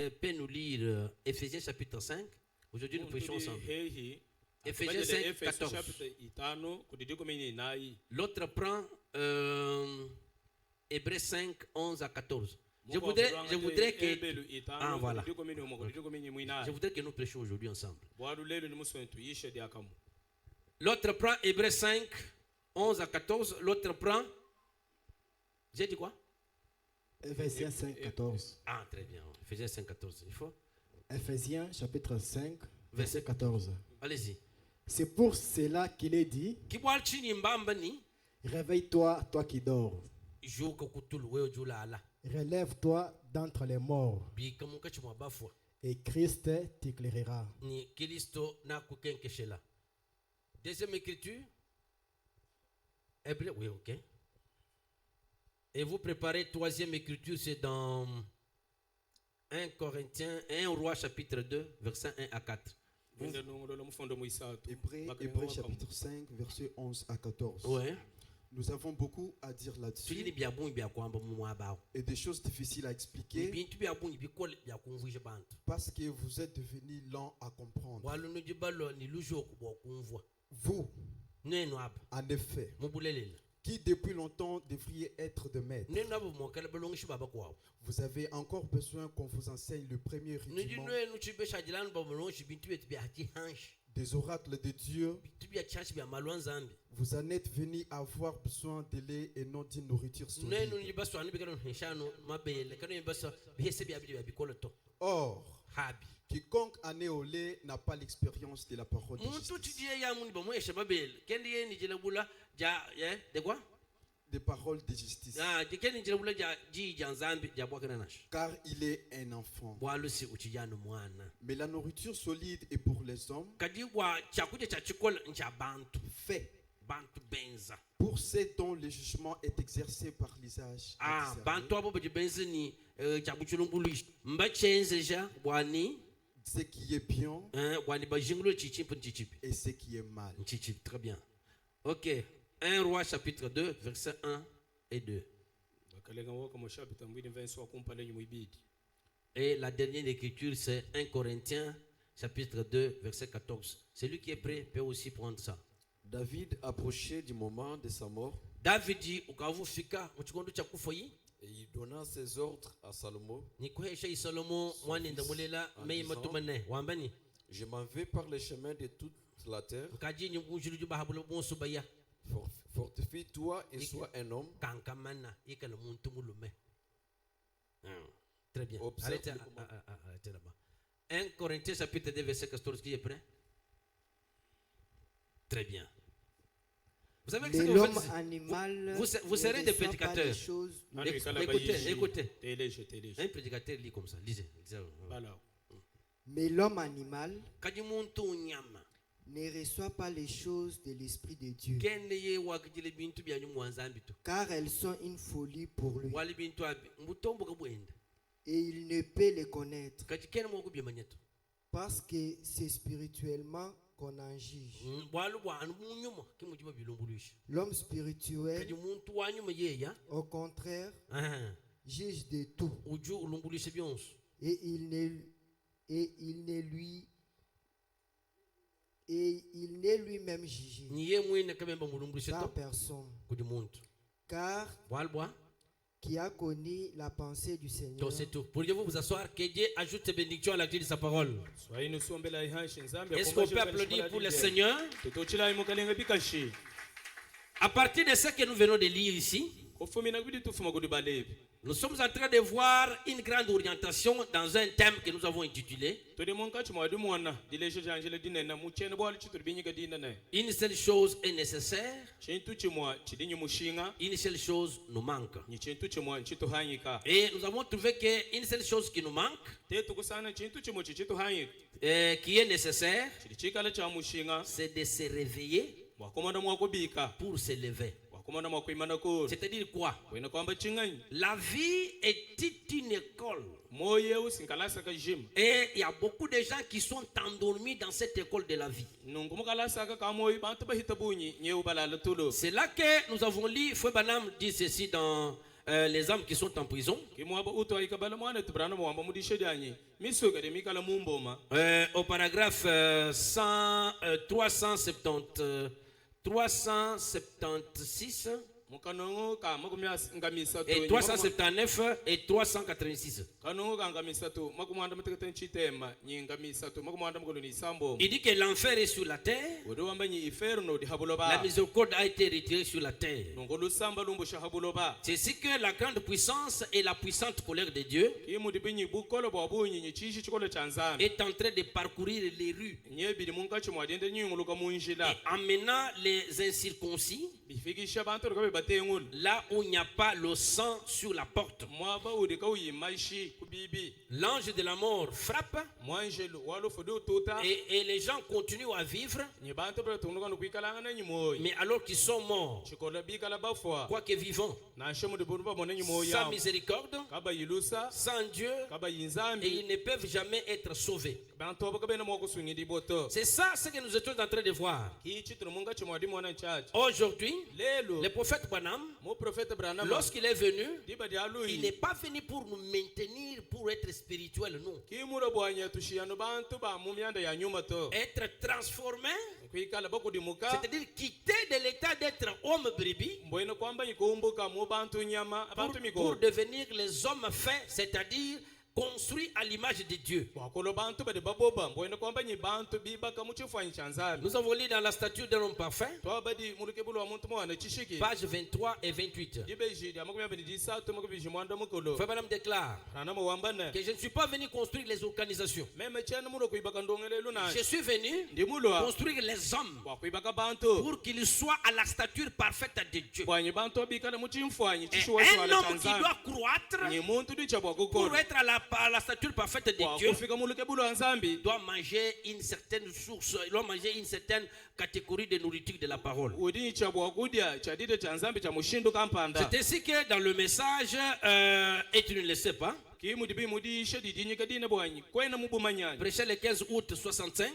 peut nous lire Éphésiens chapitre 5. Aujourd'hui, nous prêchons ensemble. Éphésiens 5, 14. L'autre prend Hébreux 5, 11 à 14. Je voudrais que... Ah, voilà. Je voudrais que nous prêchions aujourd'hui ensemble. L'autre prend Hébreux 5, 11 à 14. L'autre prend... J'ai dit quoi? Éphésiens 5, 14. Ah, très bien. Éphésiens 5, 14. Il faut? Éphésiens chapitre 5, verset 14. Allez-y. C'est pour cela qu'il est dit, réveille-toi, toi qui dors. Relève-toi d'entre les morts, et Christ t'éclairera. Deuxième écriture. Hébreu, oui, ok. Et vous préparez troisième écriture, c'est dans 1 Corinthiens, 1 Roi chapitre 2, versets 1 à 4. Hébreux chapitre 5, versets 11 à 14. Ouais. Nous avons beaucoup à dire là-dessus et des choses difficiles à expliquer parce que vous êtes devenus lents à comprendre. Vous, en effet, qui depuis longtemps devriez être de maître, vous avez encore besoin qu'on vous enseigne le premier rudiment des oracles de Dieu. Vous en êtes venus avoir besoin de lait et non d'une nourriture solide. Or, quiconque en est au lait n'a pas l'expérience de la parole de justice. Des paroles de justice. Car il est un enfant. Mais la nourriture solide est pour les hommes, fait pour ceux dont le jugement est exercé par l'usage. Ce qui est bien et ce qui est mal. Très bien. Ok. 1 Roi chapitre 2, versets 1 et 2. Et la dernière écriture, c'est 1 Corinthiens chapitre 2, verset 14. Celui qui est prêt peut aussi prendre ça. David approchait du moment de sa mort David dit, et il donna ses ordres à Salomon. Je m'en vais par les chemins de toute la terre. Fortifie-toi et sois un homme. Très bien. Arrêtez là-bas. 1 Corinthiens chapitre 2 verset 14, qui est prêt? Très bien. Vous savez que ce que vous serez des prédicateurs. Écoutez. Un prédicateur lit comme ça. Lisez. Mais l'homme animal ne reçoit pas les choses de l'Esprit de Dieu, car elles sont une folie pour lui, et il ne peut les connaître, parce que c'est spirituellement qu'on en juge. L'homme spirituel, au contraire, juge de tout, et il n'est lui-même jugé par personne, car qui a connu la pensée du Seigneur. C'est tout. Pourriez-vous vous asseoir? Que Dieu ajoute ses bénédictions à la clé de sa parole. Est-ce qu'on peut applaudir pour le Seigneur? À partir de ce que nous venons de lire ici, nous sommes en train de voir une grande orientation dans un thème que nous avons intitulé Une seule chose est nécessaire, une seule chose nous manque. Et nous avons trouvé qu'une seule chose qui nous manque, qui est nécessaire, c'est de se réveiller pour se lever. C'est-à-dire quoi? La vie est une école. Et il y a beaucoup de gens qui sont endormis dans cette école de la vie. C'est là que nous avons lu, Fouet Banam dit ceci dans les âmes qui sont en prison. Au paragraphe 376 et 379 et 386. Il dit que l'enfer est sur la terre. La miséricorde a été retirée sur la terre. C'est ce que la grande puissance et la puissante colère de Dieu est en train de parcourir les rues et emmenant les incirconcis là où il n'y a pas le sang sur la porte. L'ange de la mort frappe et les gens continuent à vivre, mais alors qu'ils sont morts, quoique vivants, sans miséricorde, sans Dieu, et ils ne peuvent jamais être sauvés. C'est ça ce que nous étions en train de voir. Aujourd'hui, le prophète Branham, lorsqu'il est venu, il n'est pas venu pour nous maintenir, pour être spirituel, non. Être transformé, c'est-à-dire quitter de l'état d'être homme brebis pour devenir les hommes faits, c'est-à-dire construit à l'image de Dieu. Nous avons lu dans la statue d'un homme parfait, page 23 et 28. Frère Branham déclare que je ne suis pas venu construire les organisations. Je suis venu construire les hommes pour qu'ils soient à la stature parfaite de Dieu. Et un homme qui doit croître pour être à la stature parfaite de Dieu doit manger une certaine source, il doit manger une certaine catégorie de nourriture de la parole. C'est ainsi que dans le message, et tu ne le sais pas, prêché le 15 août 65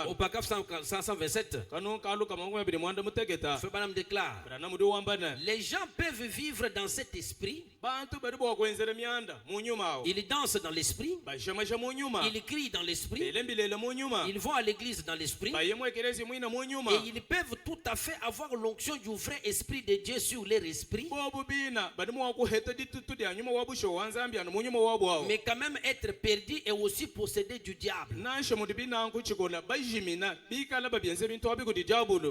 au paragraphe 527, Frère Branham déclare: les gens peuvent vivre dans cet esprit, ils dansent dans l'esprit, ils crient dans l'esprit, ils vont à l'église dans l'esprit, et ils peuvent tout à fait avoir l'onction du vrai esprit de Dieu sur leur esprit, mais quand même être perdu et aussi possédé du diable.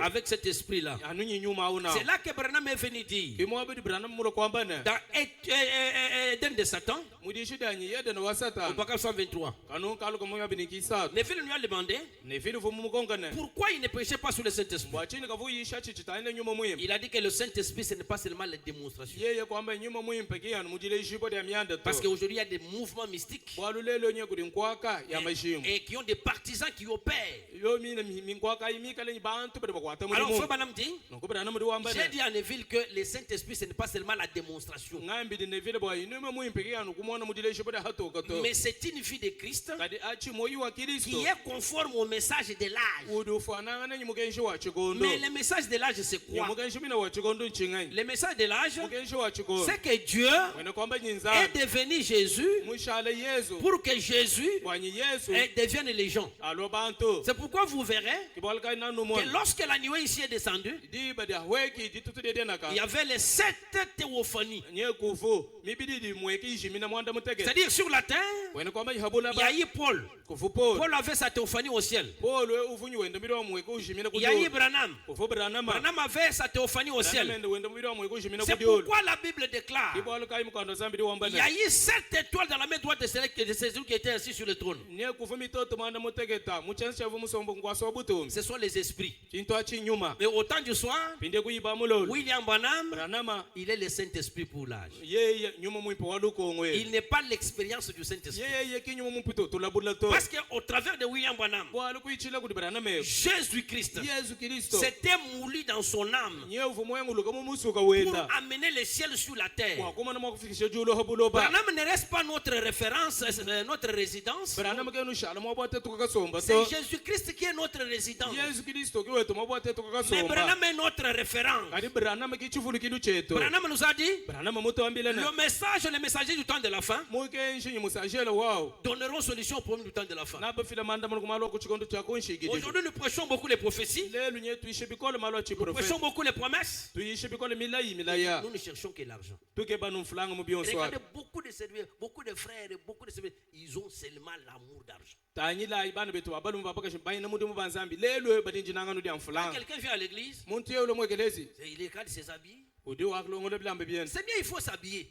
Avec cet esprit-là, c'est là que Branham est venu dire dans Éden de Satan, au paragraphe 123, Neville lui a demandé pourquoi il ne prêchait pas sur le Saint-Esprit. Il a dit que le Saint-Esprit, ce n'est pas seulement les démonstrations. Parce qu'aujourd'hui il y a des mouvements mystiques et qui ont des partisans qui opèrent. Alors Frère Branham dit, j'ai dit à Neville que le Saint-Esprit, ce n'est pas seulement la démonstration, mais c'est une vie de Christ qui est conforme au message de l'âge. Mais le message de l'âge, c'est quoi? Le message de l'âge, c'est que Dieu est devenu Jésus pour que Jésus devienne les gens. C'est pourquoi vous verrez que lorsque la nuée ici est descendue, il y avait les 7 théophanies. C'est-à-dire sur la terre, il y a eu Paul. Paul avait sa théophanie au ciel. Il y a eu Branham. Branham avait sa théophanie au ciel. C'est pourquoi la Bible déclare il y a eu 7 étoiles dans la main droite de celui qui était assis sur le trône. Ce sont les esprits. Mais au temps du soir, William Branham, il est le Saint-Esprit pour l'âge. Il n'est pas l'expérience du Saint-Esprit. Parce qu'au travers de William Branham, Jésus-Christ s'était moulu dans son âme pour amener le ciel sur la terre. Branham ne reste pas notre référence, notre résidence. C'est Jésus-Christ qui est notre résidence. Mais Branham est notre référence. Branham nous a dit, le messager du temps de la fin donneront solution au problème du temps de la fin. Aujourd'hui, nous prêchons beaucoup les prophéties. Nous prêchons beaucoup les promesses. Nous ne cherchons que l'argent. Regardez beaucoup de serviteurs, beaucoup de frères et beaucoup de serviteurs, ils ont seulement l'amour d'argent. Quand quelqu'un vient à l'église, il regarde ses habits. C'est bien, il faut s'habiller.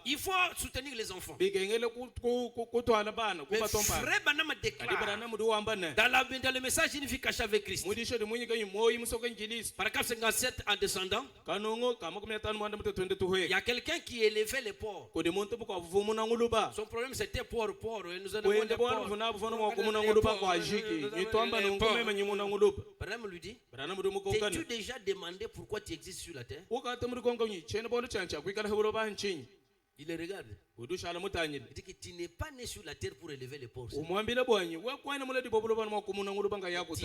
Il faut soutenir les enfants. Mais frère Branham déclare dans le message il vit caché avec Christ. Paragraphe 57 en descendant. Il y a quelqu'un qui élevait les porcs. Son problème c'était porc. Il nous a demandé des porcs. Branham lui dit, t'es-tu déjà demandé pourquoi tu existes sur la terre? Il le regarde. Il dit que tu n'es pas né sur la terre pour élever les pauvres. Tu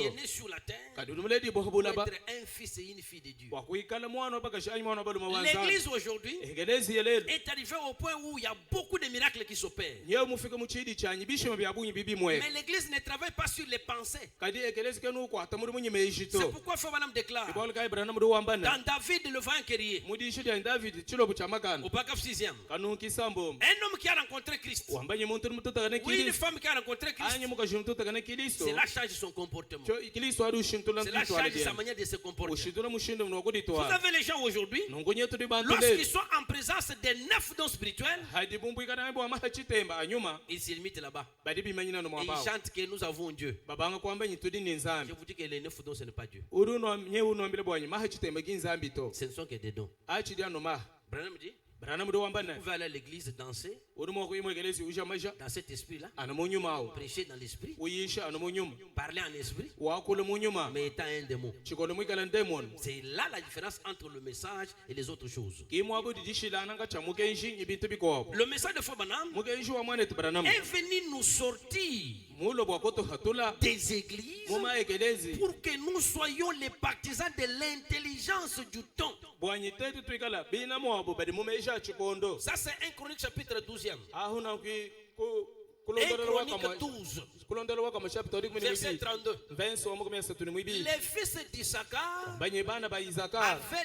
es né sur la terre pour être un fils et une fille de Dieu. L'église aujourd'hui est arrivée au point où il y a beaucoup de miracles qui s'opèrent. Mais l'église ne travaille pas sur les pensées. C'est pourquoi Frère Branham déclare dans David le vaillant guerrier au paragraphe 6e, un homme qui a rencontré Christ ou une femme qui a rencontré Christ, cela change son comportement, cela change sa manière de se comporter. Vous avez les gens aujourd'hui, lorsqu'ils sont en présence des 9 dons spirituels, ils se limitent là-bas et ils chantent que nous avons Dieu. Je vous dis que les 9 dons ce n'est pas Dieu, ce ne sont que des dons. Branham dit, vous pouvez aller à l'église danser dans cet esprit-là, prêcher dans l'esprit, parler en esprit, mais étant un démon. C'est là la différence entre le message et les autres choses. Le message de Frère Branham est venu nous sortir des églises pour que nous soyons les partisans de l'intelligence du temps. Ça c'est 1 Chronique chapitre 12e. 1 Chronique 12. Verset 32. Les fils d'Issachar avaient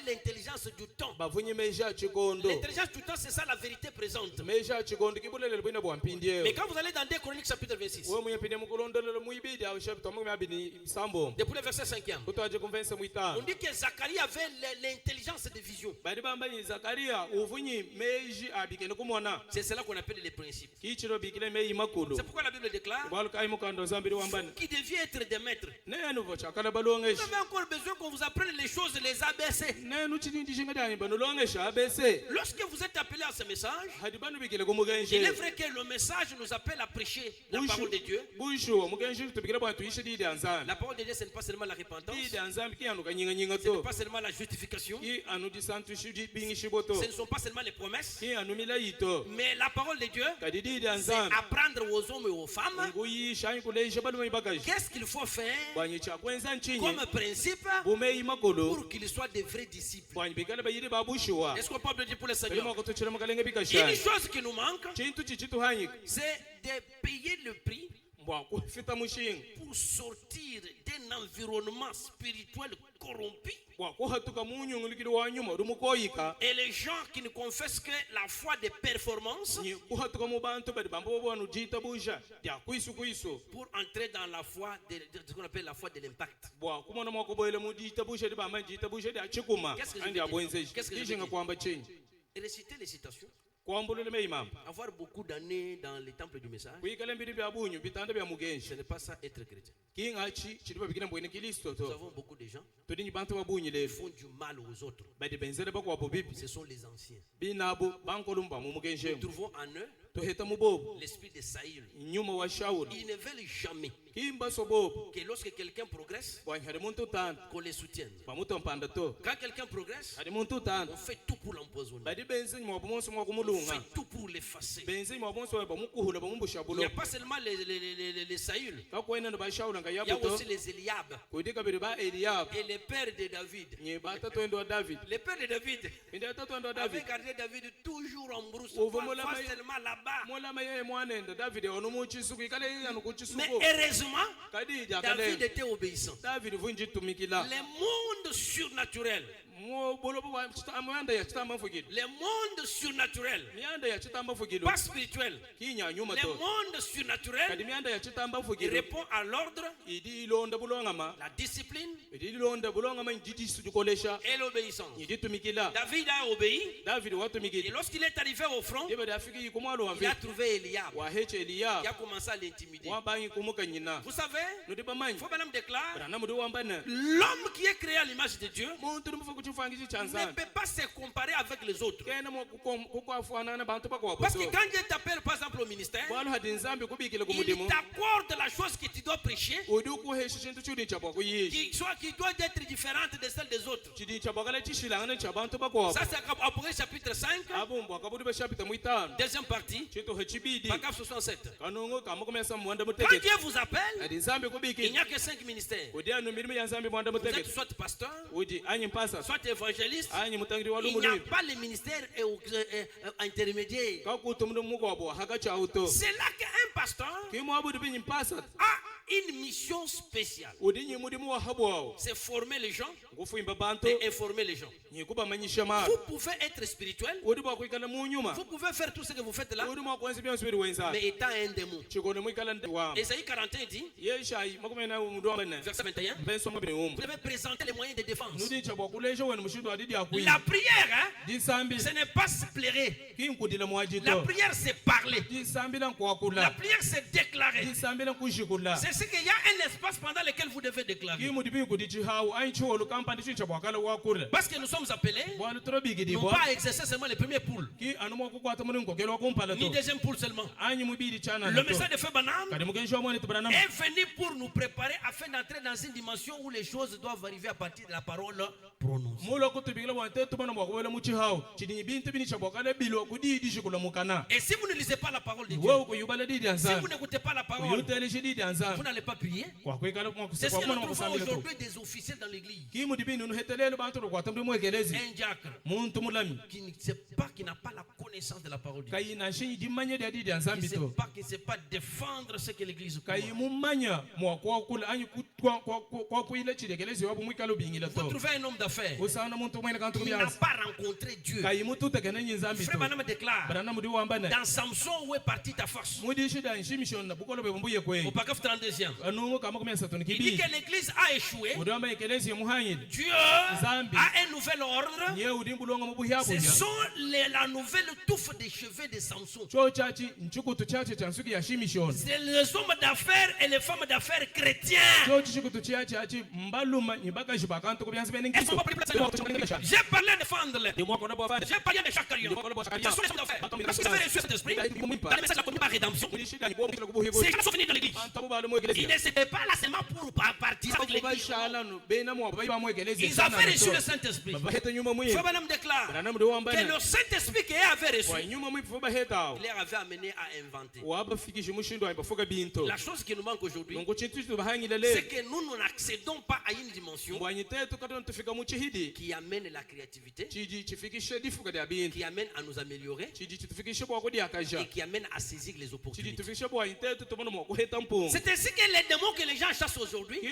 l'intelligence du temps. L'intelligence du temps, c'est ça la vérité présente. Mais quand vous allez dans 2 Chroniques chapitre 26, depuis le verset 5e, on dit que Zacharie avait l'intelligence de vision. C'est cela qu'on appelle les principes. C'est pourquoi la Bible déclare qui devient être des maîtres. Vous avez encore besoin qu'on vous apprenne les choses, les ABC. Lorsque vous êtes appelé à ce message, il est vrai que le message nous appelle à prêcher la parole de Dieu. La parole de Dieu, ce n'est pas seulement la repentance, ce n'est pas seulement la justification, ce ne sont pas seulement les promesses, mais la parole de Dieu, c'est apprendre aux hommes et aux femmes qu'est-ce qu'il faut faire comme principe pour qu'ils soient des vrais disciples. Est-ce qu'on peut dire pour le Seigneur? Une chose qui nous manque, c'est de payer le prix pour sortir d'un environnement spirituel corrompu. Et les gens qui ne confessent que la foi des performances pour entrer dans la foi de ce qu'on appelle la foi de l'impact. Qu'est-ce que je veux dire? Récitez les citations. Avoir beaucoup d'années dans les temples du message, ce n'est pas ça être chrétien. Nous avons beaucoup de gens qui font du mal aux autres. Ce sont les anciens. Nous trouvons en eux l'esprit de Saïl. Ils ne veulent jamais que lorsque quelqu'un progresse, qu'on les soutienne. Quand quelqu'un progresse, on fait tout pour l'empoisonner. On fait tout pour l'effacer. Il n'y a pas seulement les Saïl. Il y a aussi les Eliab. Et les pères de David. Les pères de David avaient gardé David toujours en brousse. Pas seulement là-bas. Mais heureusement, David était obéissant. Les mondes surnaturels. Les mondes surnaturels, pas spirituels. Les mondes surnaturels répondent à l'ordre, la discipline et l'obéissance. David a obéi. Et lorsqu'il est arrivé au front, il a trouvé Eliab. Il a commencé à l'intimider. Vous savez, il faut que l'homme déclare, l'homme qui est créé à l'image de Dieu ne peut pas se comparer avec les autres. Parce que quand Dieu t'appelle par exemple au ministère, il t'accorde la chose que tu dois prêcher, qui doit être différente de celle des autres. Ça c'est Apocalypse chapitre 5, deuxième partie, paragraphe 67. Quand Dieu vous appelle, il n'y a que 5 ministères. Vous êtes soit pasteur, soit évangéliste, il n'y a pas le ministère intermédiaire. C'est là qu'un pasteur a une mission spéciale. C'est former les gens et informer les gens. Vous pouvez être spirituel, vous pouvez faire tout ce que vous faites là, mais étant un démon. Ésaïe 41 dit, verset 21, vous devez présenter les moyens de défense. La prière, ce n'est pas se plairer. La prière, c'est parler. La prière, c'est déclarer. C'est ce qu'il y a un espace pendant lequel vous devez déclarer. Parce que nous sommes appelés non pas à exercer seulement les premiers poules, ni deuxième poule seulement. Le message de Feu Branham est venu pour nous préparer afin d'entrer dans une dimension où les choses doivent arriver à partir de la parole prononcée. Et si vous ne lisez pas la parole de Dieu, si vous n'écoutez pas la parole, vous n'allez pas prier. C'est ce que nous trouvons aujourd'hui des officiels dans l'église. Un diacre qui ne sait pas, qui n'a pas la connaissance de la parole de Dieu. Qui ne sait pas défendre ce que l'église croit. Vous trouvez un homme d'affaires qui n'a pas rencontré Dieu. Frère Branham déclare, dans Samson, où est partie ta force? Au paragraphe 32e. Il dit que l'église a échoué. Dieu a un nouvel ordre. Ce sont la nouvelle touffe des cheveux de Samson. C'est les hommes d'affaires et les femmes d'affaires chrétiens. J'ai parlé de Fandle. J'ai parlé de Chacarion. Ce sont les hommes d'affaires. Parce que vous avez reçu cet esprit, dans le message de la communauté par rédemption, ces gens sont venus dans l'église. Ils ne s'étaient pas là seulement pour partir avec l'église. Ils avaient reçu le Saint-Esprit. Frère Branham déclare que le Saint-Esprit qu'ils avaient reçu, il les avait amenés à inventer. La chose qui nous manque aujourd'hui, c'est que nous n'accédons pas à une dimension qui amène la créativité, qui amène à nous améliorer et qui amène à saisir les opportunités. C'est ainsi que les démons que les gens chassent aujourd'hui, ce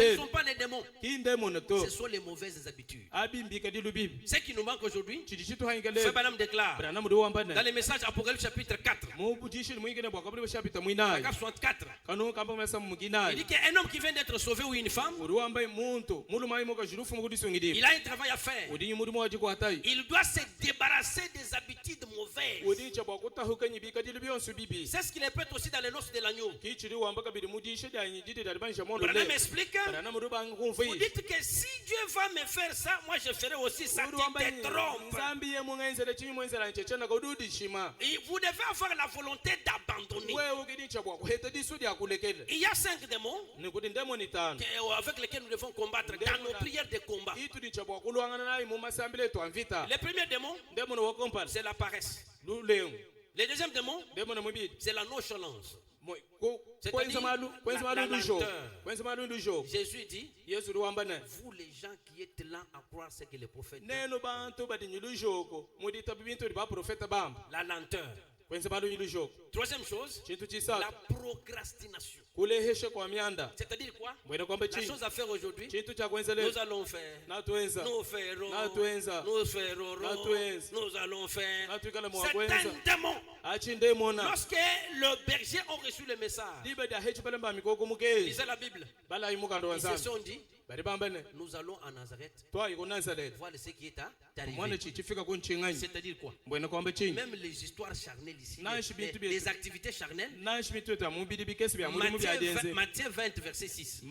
ne sont pas les démons, ce sont les mauvaises habitudes. Ce qui nous manque aujourd'hui, Frère Branham déclare dans les messages Apocalypse chapitre 4, paragraphe 64, il dit qu'un homme qui vient d'être sauvé ou une femme, il a un travail à faire. Il doit se débarrasser des habitudes C'est ce qu'il répète aussi dans les noces de l'agneau. Le même explique. Vous dites que si Dieu va me faire ça, moi je ferai aussi ça. Tu te trompes. Et vous devez avoir la volonté d'abandonner. Il y a 5 démons avec lesquels nous devons combattre dans nos prières de combat. Le premier démon, c'est la paresse. Le deuxième démon, c'est la nonchalance. C'est-à-dire la lenteur. Jésus dit, vous les gens qui êtes là à croire ce que les prophètes disent. La lenteur. Troisième chose, la procrastination. C'est-à-dire quoi? La chose à faire aujourd'hui, nous allons faire, nous ferons, nous allons faire. C'est un démon. Lorsque le berger a reçu le message, lisez la Bible, ils se sont dit, nous allons à Nazareth voir ce qui est arrivé. C'est-à-dire quoi? Même les histoires charnelles ici, les activités charnelles. Matthieu 20, verset 6.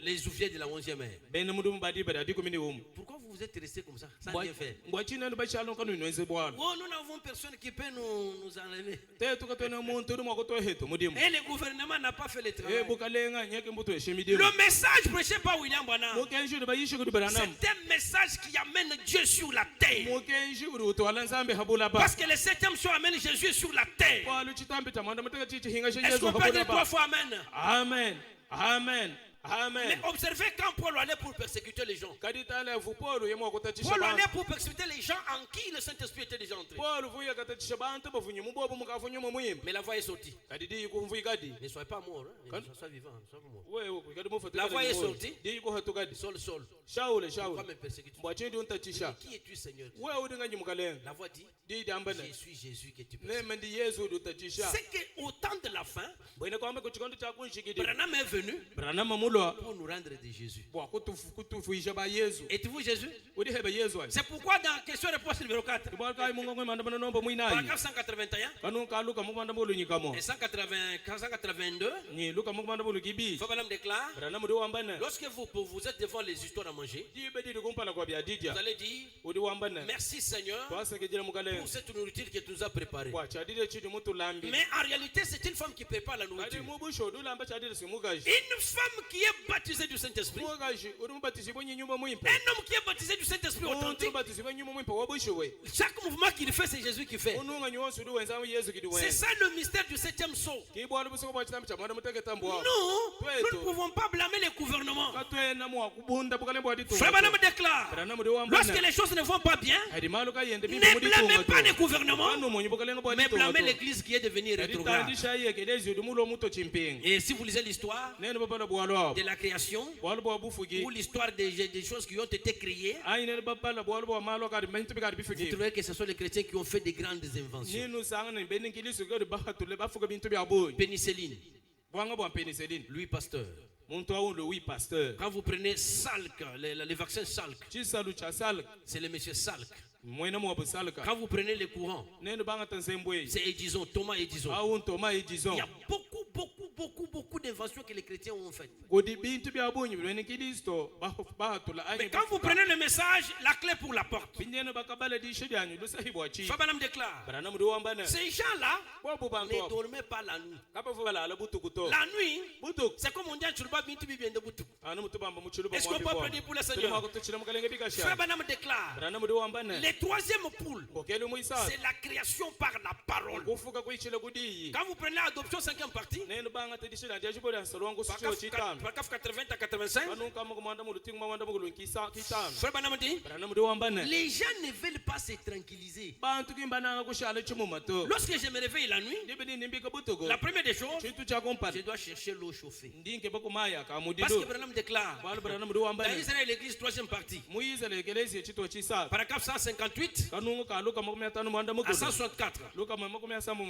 Les ouvriers de la 11e ère. Pourquoi vous êtes restés comme ça, sans rien faire? Oh, nous n'avons personne qui peut nous enlever. Et le gouvernement n'a pas fait le travail. Le message prêché par William Branham, c'est un message qui amène Dieu sur la terre. Parce que le 7e jour amène Jésus sur la terre. Est-ce qu'on peut dire 3 fois Amen? Amen. Amen. Amen. Mais observez quand Paul allait pour persécuter les gens. Paul allait pour persécuter les gens en qui le Saint-Esprit était déjà entré. Mais la voix est sortie. Ne soyez pas mort, hein? Ne soyez vivant, ne soyez pas mort. La voix est sortie. Saul, pourquoi me persécutes? Qui es-tu, Seigneur? La voix dit, je suis Jésus que tu persécutes. C'est qu'au temps de la fin, Branham est venu pour nous rendre de Jésus. Êtes-vous Jésus? C'est pourquoi dans question réponse numéro 4, paragraphe 181 et 182, Fabien déclare, lorsque vous êtes devant les histoires à manger, vous allez dire, merci Seigneur pour cette nourriture que tu nous as préparée. Mais en réalité, c'est une femme qui prépare la nourriture. Une femme qui est baptisée du Saint-Esprit. Un homme qui est baptisé du Saint-Esprit authentique. Chaque mouvement qu'il fait, c'est Jésus qui fait. C'est ça le mystère du 7e saut. Nous ne pouvons pas blâmer les gouvernements. Frère Branham déclare, lorsque les choses ne vont pas bien, ne blâmez pas les gouvernements, mais blâmez l'église qui est devenue rétrograde. Et si vous lisez l'histoire de la création ou l'histoire des choses qui ont été créées, vous trouverez que ce sont les chrétiens qui ont fait des grandes inventions. Pénicilline, Louis Pasteur. Quand vous prenez Salk, le vaccin Salk, c'est le monsieur Salk. Quand vous prenez les courants, c'est Edison, Thomas Edison. Il y a beaucoup d'inventions que les chrétiens ont faites. Mais quand vous prenez le message, la clé pour la porte, Fabien déclare, ces gens-là ne dormaient pas la nuit. La nuit, c'est comme on dit à Churba Bintu Bibien de Boutou. Est-ce qu'on peut prier pour le Seigneur? Fabien déclare, le 3e poule, c'est la création par la parole. Quand vous prenez l'adoption 5e partie, paragraphe 80 à 85, Frère Branham dit, les gens ne veulent pas se tranquilliser. Lorsque je me réveille la nuit, la première des choses, je dois chercher l'eau chauffée. Parce que Branham déclare, dans Israël, l'église 3e partie, paragraphe 158 à 164, il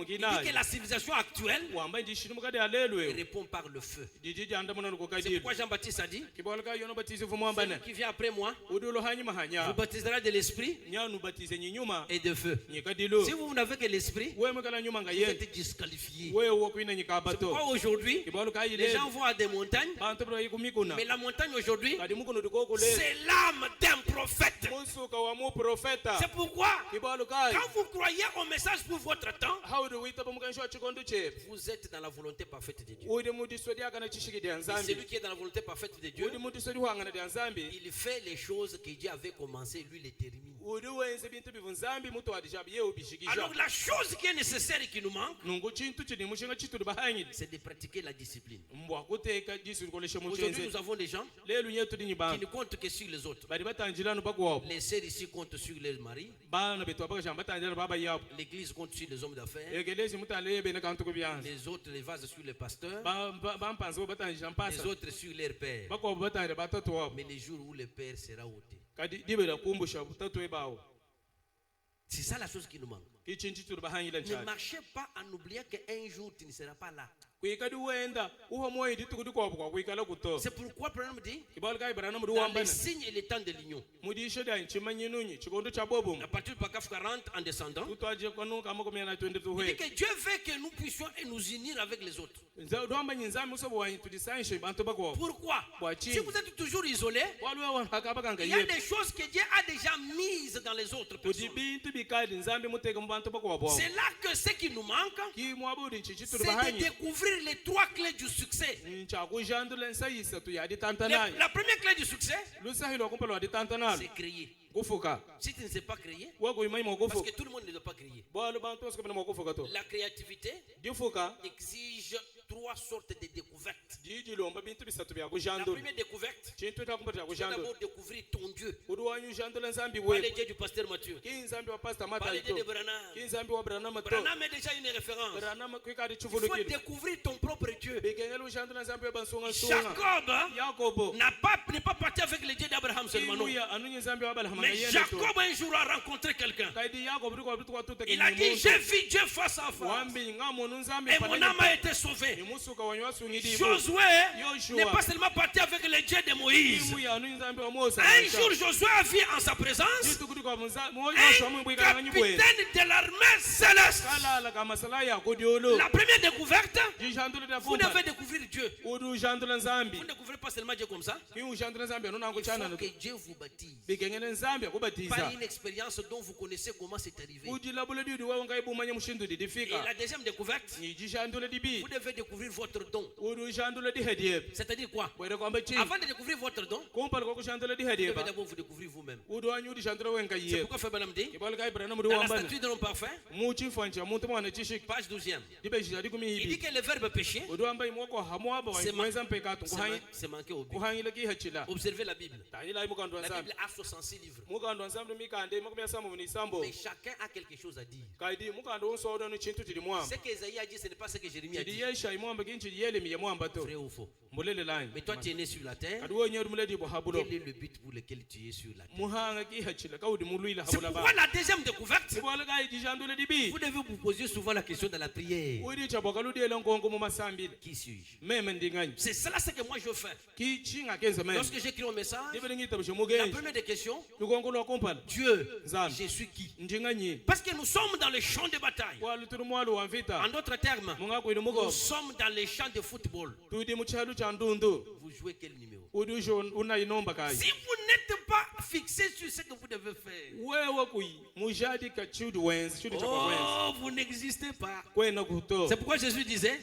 dit que la civilisation actuelle et répond par le feu. C'est pourquoi Jean-Baptiste a dit, celui qui vient après moi vous baptisera de l'esprit et de feu. Si vous n'avez que l'esprit, vous êtes disqualifié. C'est pourquoi aujourd'hui, les gens vont à des montagnes, mais la montagne aujourd'hui, c'est l'âme d'un prophète. C'est pourquoi, quand vous croyez au message pour votre temps, vous êtes dans la volonté parfaite de Dieu. Et celui qui est dans la volonté parfaite de Dieu, il fait les choses que Dieu avait commencé, lui les termine. Alors la chose qui est nécessaire et qui nous manque, c'est de pratiquer la discipline. Aujourd'hui nous avons des gens qui ne comptent que sur les autres. Les sœurs ici comptent sur les maris. L'église compte sur les hommes d'affaires. Les autres les vases sur les pasteurs. Les autres sur leur père. Mais les jours où le père sera ôté, c'est ça la chose qui nous manque. Ne marchez pas en oubliant qu'un jour tu ne seras pas là. C'est pourquoi le problème dit dans les signes et les temps de l'union. À partir du paragraphe 40 en descendant, il dit que Dieu veut que nous puissions nous unir avec les autres. Pourquoi? Si vous êtes toujours isolé, il y a des choses que Dieu a déjà mises dans les autres personnes. C'est là que ce qui nous manque, c'est de découvrir les trois clés du succès. La première clé du succès, c'est créer. Si tu ne sais pas créer, parce que tout le monde ne doit pas créer. La créativité exige trois sortes de découvertes. La première découverte, c'est d'abord découvrir ton Dieu. Pas le Dieu du pasteur Mathieu. Pas le Dieu de Branham. Branham est déjà une référence. Il faut découvrir ton propre Dieu. Jacob n'est pas parti avec le Dieu d'Abraham seulement. Non. Mais Jacob un jour a rencontré quelqu'un. Il a dit, j'ai vu Dieu face à face. Et mon âme a été sauvée. Josué n'est pas seulement parti avec le Dieu de Moïse. Un jour, Josué a vu en sa présence un capitaine de l'armée céleste. La première découverte, vous devez découvrir Dieu. Vous ne découvrez pas seulement Dieu comme ça. Il faut que Dieu vous baptise. Pas une expérience dont vous connaissez comment c'est arrivé. Et la deuxième découverte, vous devez découvrir votre don. C'est-à-dire quoi? Avant de découvrir votre don, vous devez d'abord vous découvrir vous-même. C'est pourquoi Frère dit, dans la statue de l'homme parfait, page 12e, il dit que le verbe péché, c'est manqué au but. Observez la Bible. La Bible a 66 livres. Mais chacun a quelque chose à dire. Ce qu'Esaïe a dit, ce n'est pas ce que Jérémie a dit. Vrai ou faux? Mais toi tu es né sur la terre. Quel est le but pour lequel tu es sur la terre? C'est pourquoi la deuxième découverte, vous devez vous poser souvent la question de la prière. Qui suis-je? C'est cela ce que moi je fais. Lorsque j'écris un message, la première des questions, Dieu, je suis qui? Parce que nous sommes dans le champ de bataille. En d'autres termes, nous sommes dans les champs de football. Vous jouez quel numéro? Si vous n'êtes pas fixé sur ce que vous devez faire, vous n'existez pas. C'est pourquoi Jésus disait,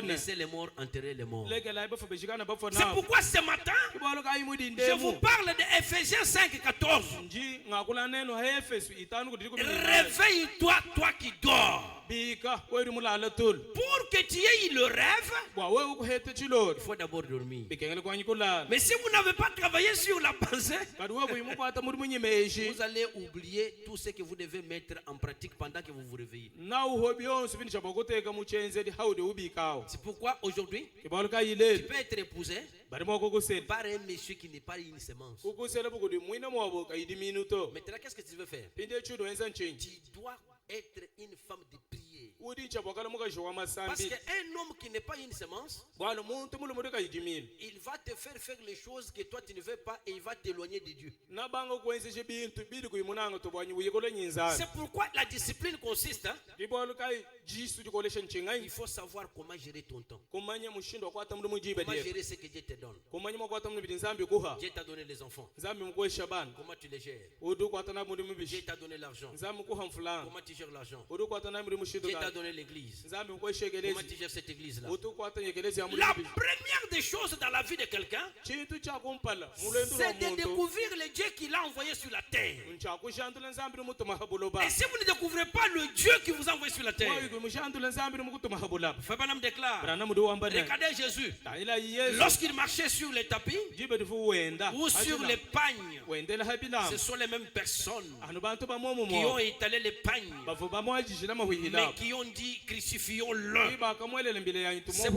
laissez les morts enterrer les morts. C'est pourquoi ce matin, je vous parle de Ephésiens 5:14. Réveille-toi, toi qui dors. Pour que tu aies le rêve, il faut d'abord dormir. Mais si vous n'avez pas travaillé sur la pensée, vous allez oublier tout ce que vous devez mettre en pratique pendant que vous vous réveillez. C'est pourquoi aujourd'hui, tu peux être épousé par un monsieur qui n'est pas une semence. Maintenant, qu'est-ce que tu veux faire? Tu dois être une femme de prière. Parce qu'un homme qui n'est pas une semence, il va te faire les choses que toi tu ne veux pas et il va t'éloigner de Dieu. C'est pourquoi la discipline consiste, il faut savoir comment gérer ton temps. Comment gérer ce que Dieu te donne. Dieu t'a donné les enfants. Comment tu les gères? Dieu t'a donné l'argent. Comment tu gères l'argent? Dieu t'a donné l'église. Comment tu gères cette église-là? La première des choses dans la vie de quelqu'un, c'est de découvrir le Dieu qu'il a envoyé sur la terre. Et si vous ne découvrez pas le Dieu qui vous a envoyé sur la terre, Fabanam déclare, regardez Jésus, lorsqu'il marchait sur les tapis ou sur les pagnes, ce sont les mêmes personnes qui ont étalé les pagnes, mais qui ont dit crucifions-le. C'est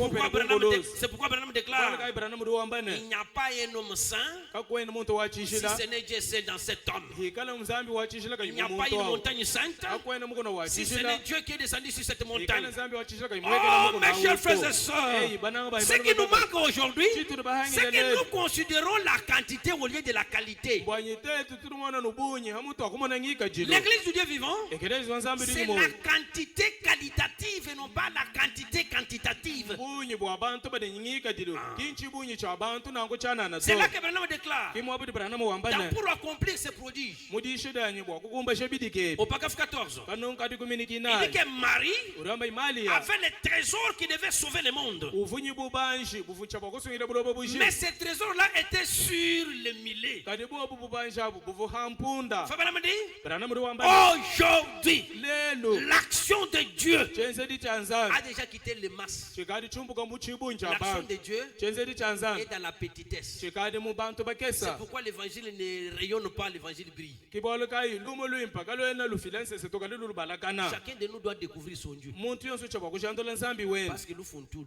pourquoi Branham déclare, il n'y a pas un homme saint si ce n'est Dieu seul dans cet homme. Il n'y a pas une montagne sainte si ce n'est Dieu qui est descendu sur cette montagne. Oh mes chers frères et sœurs, ce qui nous manque aujourd'hui, c'est que nous considérons la quantité au lieu de la qualité. L'église du Dieu vivant, c'est la quantité qualitative et non pas la quantité quantitative. C'est là que Branham déclare, pour accomplir ses prodiges, au paragraphe 14, il dit que Marie avait les trésors qui devaient sauver le monde. Mais ces trésors-là étaient sur le millet. Aujourd'hui, l'action de Dieu a déjà quitté les masses. L'action de Dieu est dans la petitesse. C'est pourquoi l'évangile ne rayonne pas, l'évangile brille. Chacun de nous doit découvrir son Dieu. Parce que nous font tout.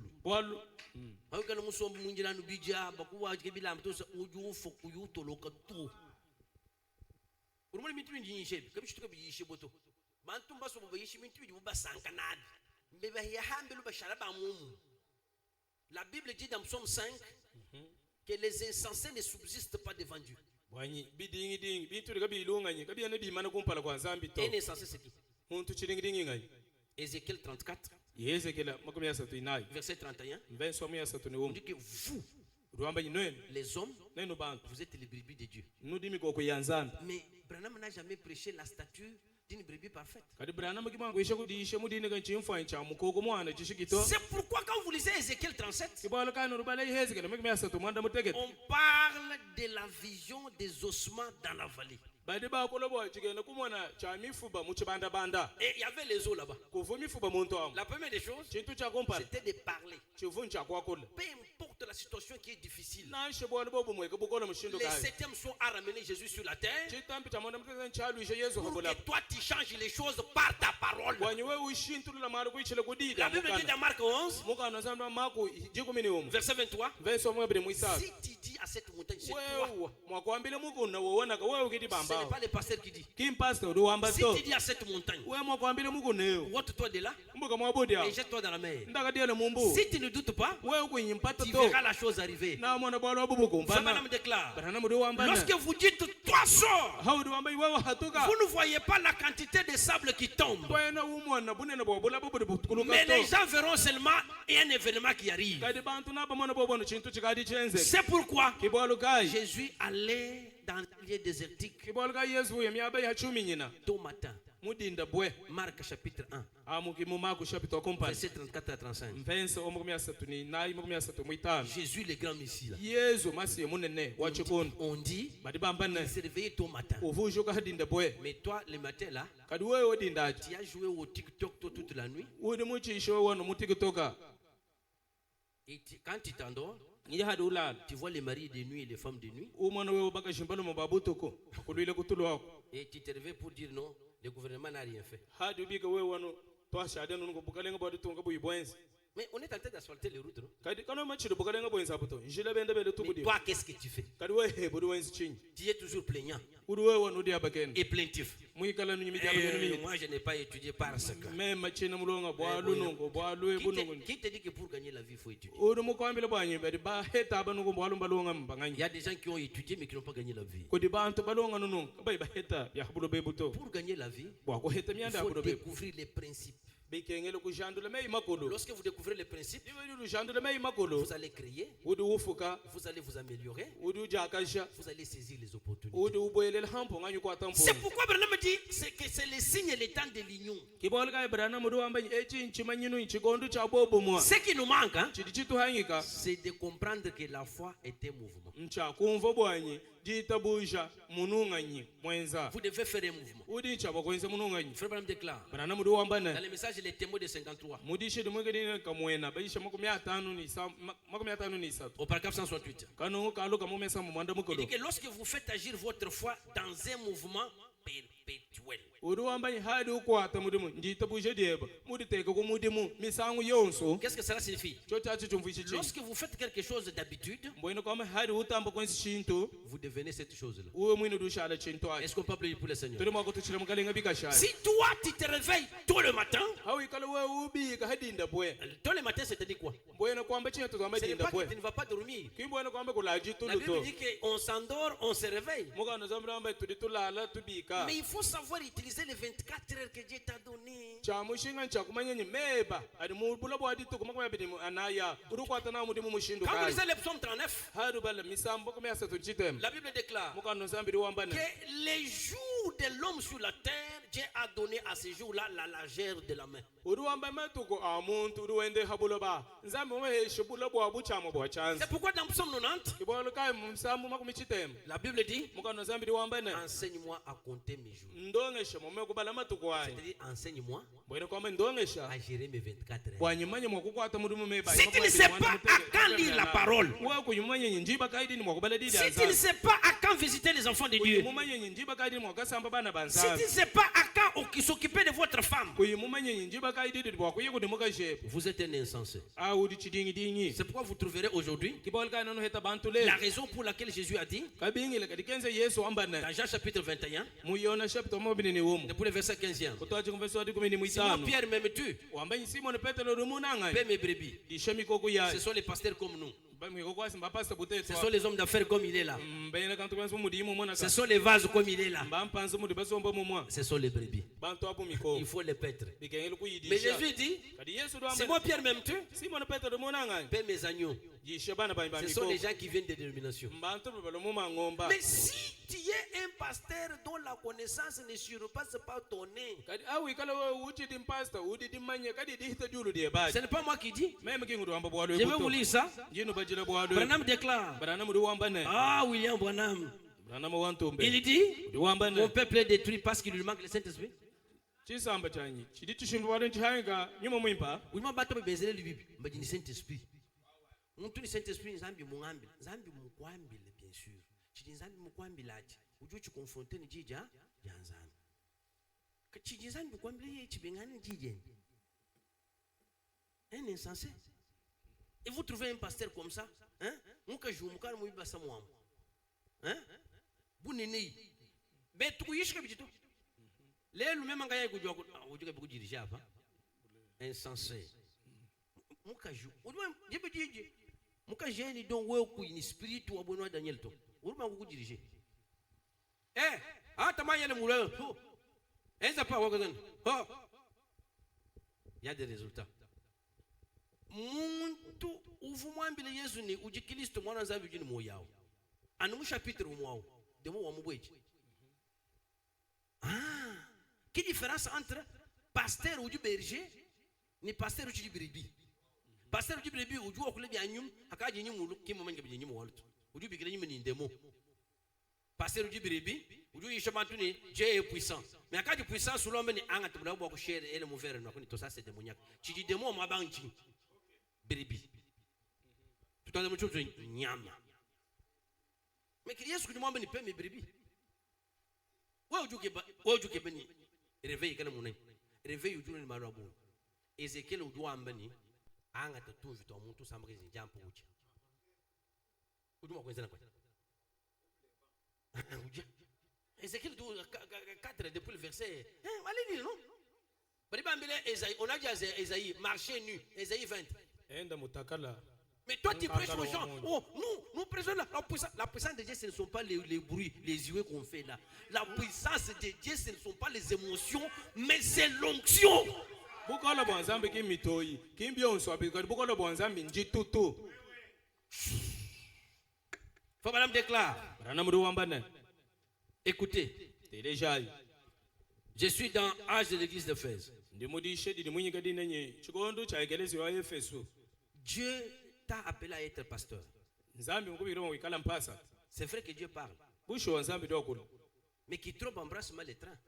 La Bible dit dans Psaume 5 que les insensés ne subsistent pas devant Dieu. Et insensé c'est qui? Ézéchiel 34, verset 31. On dit que vous, les hommes, vous êtes les brebis de Dieu. Mais Branham n'a jamais prêché la statue d'une brebis parfaite. C'est pourquoi quand vous lisez Ézéchiel 37, on parle de la vision des ossements dans la vallée. Et il y avait les os là-bas. La première des choses, c'était de parler. Peu importe la situation qui est difficile. Les 7e soir a ramené Jésus sur la terre pour que toi tu changes les choses par ta parole. La Bible dit dans Marc 11, verset 23, si tu dis à cette montagne, c'est toi. Ce n'est pas le pasteur qui dit. Si tu dis à cette montagne, ôte-toi de là et jette-toi dans la mer. Si tu ne doutes pas, tu verras la chose arriver. Branham déclare, lorsque vous dites toi sors, vous ne voyez pas la quantité de sable qui tombe. Mais les gens verront seulement un événement qui arrive. C'est pourquoi Jésus allait dans le lieu désertique tôt matin. Marc chapitre 1, verset 34 à 35. Jésus le grand Messie. On dit il s'est réveillé tôt matin. Mais toi le matin là, tu as joué au TikTok toute la nuit. Et quand tu t'endors, tu vois les maris de nuit et les femmes de nuit. Et tu te réveilles pour dire non, le gouvernement n'a rien fait. Mais on est en train d'asphalter les routes, non? Mais toi, qu'est-ce que tu fais? Tu es toujours plaignant et plaintif. Moi, je n'ai pas étudié parce que. Qui te dit que pour gagner la vie, il faut étudier? Il y a des gens qui ont étudié mais qui n'ont pas gagné la vie. Pour gagner la vie, il faut découvrir les principes. Lorsque vous découvrez les principes, vous allez créer, vous allez vous améliorer, vous allez saisir les opportunités. C'est pourquoi Branham dit que c'est le signe et le temps de l'union. Ce qui nous manque, c'est de comprendre que la foi est un mouvement. Vous devez faire un mouvement. Frère Branham déclare dans le message Les Témoins de 53 au paragraphe 168, il dit que lorsque vous faites agir votre foi dans un mouvement perpétuel, qu'est-ce que cela signifie? Lorsque vous faites quelque chose d'habitude, vous devenez cette chose-là. Est-ce qu'on peut appeler pour le Seigneur? Si toi tu te réveilles tôt le matin, tôt le matin, c'est-à-dire quoi? Ce n'est pas que tu ne vas pas dormir. La Bible dit qu'on s'endort, on se réveille. Mais il faut savoir utiliser les 24 heures que Dieu t'a données. Quand vous lisez le psaume 39, la Bible déclare que les jours de l'homme sur la terre, Dieu a donné à ces jours-là la largeur de la main. C'est pourquoi dans psaume 90, la Bible dit, enseigne-moi à compter mes jours. C'est-à-dire, enseigne-moi à gérer mes 24 heures. Si tu ne sais pas à quand lire la parole, si tu ne sais pas à quand visiter les enfants de Dieu, si tu ne sais pas à quand s'occuper de votre femme, vous êtes un insensé. C'est pourquoi vous trouverez aujourd'hui la raison pour laquelle Jésus a dit dans Jean chapitre 21, depuis le verset 15e, Simon Pierre, m'aimes-tu? Paie mes brebis. Ce sont les pasteurs comme nous. Ce sont les hommes d'affaires comme il est là. Ce sont les vases comme il est là. Ce sont les brebis. Il faut les paître. Mais Jésus dit, Simon Pierre, m'aimes-tu? Paie mes agneaux. Ce sont les gens qui viennent des dénominations. Mais si tu es un pasteur dont la connaissance ne surpasse pas ton nez, ce n'est pas moi qui dis. Je vais vous lire ça. Branham déclare. Ah, William Branham. Il dit, mon peuple est détruit parce qu'il lui manque le Saint-Esprit. Saint-Esprit. Mtu ni Saint-Esprit nzambi muambi. Nzambi mukwambi bien sûr. Chidi nzambi mukwambi laji. Uju chukonfronte ni jija ya nzambi. Chidi nzambi mukwambi ye chibengani jije. Un insensé. Et vous trouvez un pasteur comme ça, hein? Muka jou muka mu basa muamu. Hein? Bunini. Be tukuyishika bijito. Lelo même ngaya kujwa kujwa kujirija hapa. Insensé. Muka jou. Udwa jibe jije. Muka jeni don wewe ku in spirit wa bonwa Daniel to. Uruma kukudirije. Hata maya ne mura. Enza pa wakazana. Il y a des résultats. Muntu uvumwambile Yesu ni ujikristo mwana nzabi jini moyao. Anu chapitre mwao. Demo wa mubweji. Quelle différence entre pasteur ou du berger ni pasteur ou du brebis? Pasteur du brebis ou du okule bi anyum akaje nyum kimo manje bi nyum walto. Ou du bi gele nyum ni ndemo. Pasteur du brebis ou du yishamantu ni Dieu est puissant. Mais akaje puissant sous l'homme ni anga tubula bo ko share ele mo vere na ko ni to ça c'est démoniaque. Chidi demo mo abanchi. Brebis. Tout en chose nyama. Mais que Yesu kudimwamba ni pe mes brebis. Wewe ujuke bani réveil kana munai. Réveil ujuna ni marabu. Ezekiel udwamba ni anga to toujours to muntu sambre njampo uchi uduma kwenzana kwa Ézéchiel 4 depuis le verset allez lire non on a dit à Esaïe marcher nu Esaïe 20 mais toi tu prêches aux gens oh nous prêchons la puissance de Dieu ce ne sont pas les bruits les yeux qu'on fait là la puissance de Dieu ce ne sont pas les émotions mais c'est l'onction Bukolo bonzambe ki mitoi kimbi onswa bikari bukolo bonzambe njitutu faut madame déclare écoutez je suis dans l'âge de l'église d'Éphèse Dieu t'a appelé à être pasteur c'est vrai que Dieu parle mais qui trop embrasse mal les trains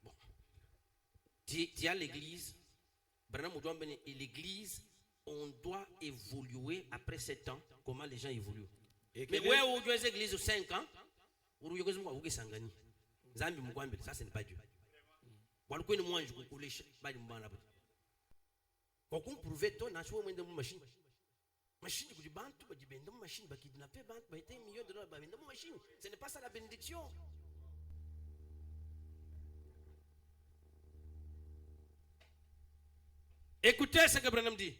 Bon. Tu as l'église, et l'église, on doit évoluer après 7 ans, comment les gens évoluent. Mais ouais, on doit l'église de 5 ans, ça c'est pas Dieu. Pour qu'on prouve ton nation de machine. Machine du bantu, machine qui kidnapper bantu, millions de dollars, machine. Ce n'est pas ça la bénédiction. Écoutez ce que Branham dit.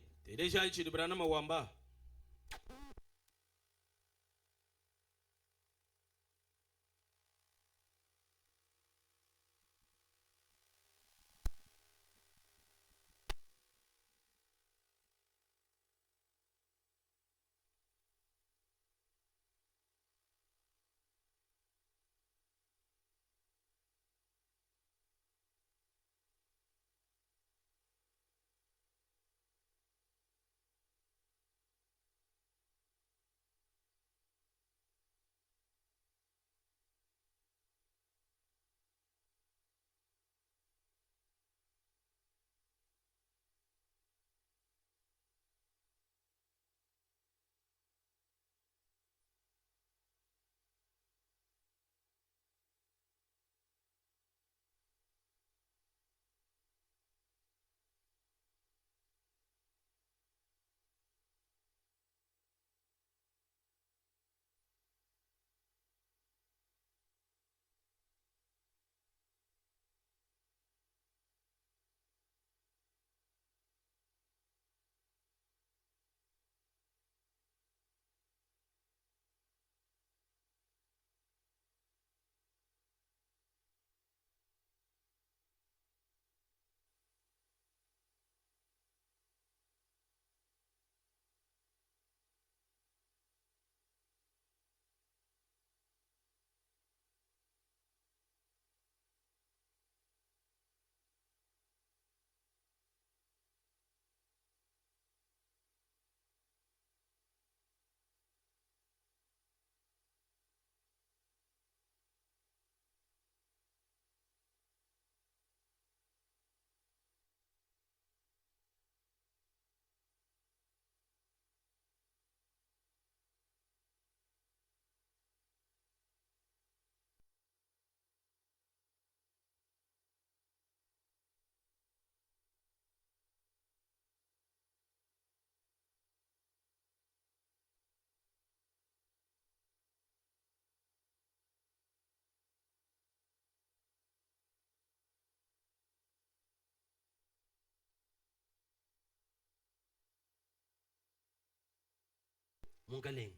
Mon galeng.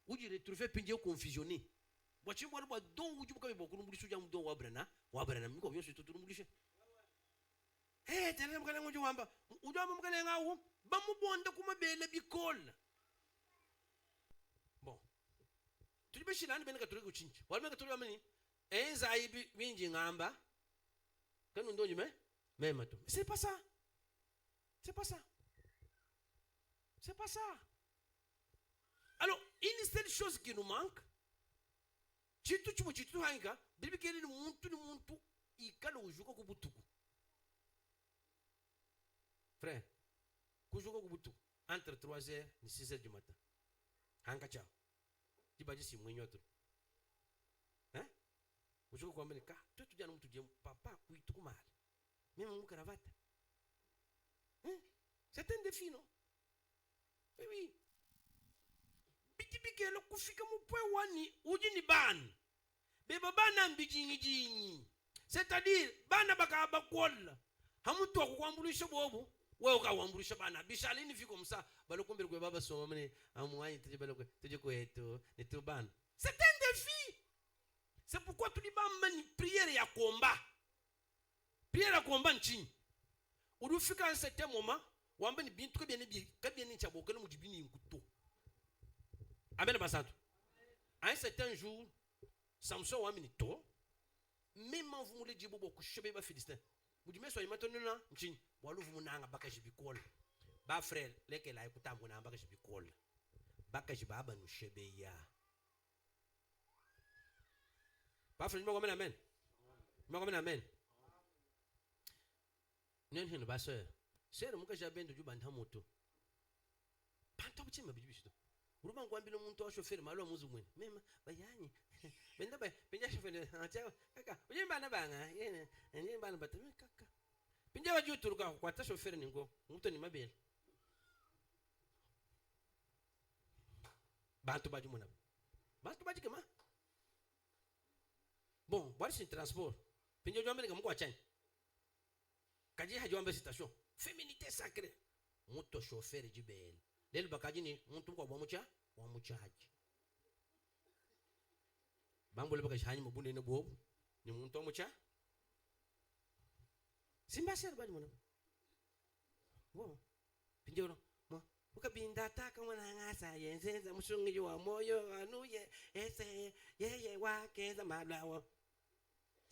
Où tu retrouves Pindio confusionné. Tu vois, donc, où tu peux beaucoup de gens qui ont Wabrana, Wabrana, nous convions sur tout le monde. Eh, t'es un galeng, tu vois, où tu as mon galeng à où? Bamou, comme belle bicole. Bon. Tu peux chiler, ben, que tu le chinch. Voilà, que tu le mets. Eh, Zaïbi, Winjingamba. Quand on donne, même. C'est pas ça. C'est pas ça. C'est pas ça. Alors, une seule chose qui nous manque, tu hanga, bibi kele le muntu, ikalo ujuko kubutuku. Frère, kujuko kubutuku entre 3h et 6h du matin. Hanga chao. Tu vas dire si mwenye autre. Hein? Ujoko kwa mbele ka tu tujana mtu je papa kuitu kumala. Mimi mu cravate. C'est un défi non? Oui. Biki lo kufika mu point wani uji ni ban. Beba bana mbijingi. C'est-à-dire bana baka bakola. Hamutu akukwambulisha bobo. Wewe ukawambulisha bana. Bishalini fiko msa balokumbele kwa baba soma mane amwani tuje balokwe tuje kwetu netu bana. C'est un défi. C'est pourquoi tu dis une prière ya combat. Prière ya combat nchini. Urufika à un certain moment, wamba ni bintu ka bien ni chaboka le mujibini nkuto. Amen basatu. À un certain jour, Samson wamba ni to. Même en vous voulez jibo boku shebe ba Philistin. Mujime so imatonu na nchini. Walu vumunanga baka jibikola. Ba frère, leke la ekutambo na baka jibikola. Baka jibaba no shebe ya. Parfois, je me remets amen. Je me remets amen. Nous sommes des sœurs. C'est le moment que j'ai besoin de jouer dans moto. Panto petit me bibi chito. Uruba ngwambi lo muntu chauffeur malo muzumwe. Mema bayani. Benda ba pinja chauffeur acha kaka. Uje bana banga. Yene nje bana batame kaka. Pinja waju turuka kwa ta chauffeur ningo. Muntu ni mabele. Bantu baju mona. Bantu baju kema. Bon, voilà c'est transport. Pinjo jombe ngamu kwa chani. Kaji hajombe station. Féminité sacrée. Muto chauffeur jibel. Lelo bakaji ni muntu kwa wa muchaji. Bambo le bakaji hani mabunde ne bob. Ni muntu mucha. Simba ser bali mona. Wo. Pinjo no. Mo. Ukabinda taka mwana ngasa yenzenza musungi wa moyo anuye ese yeye wake za malawa.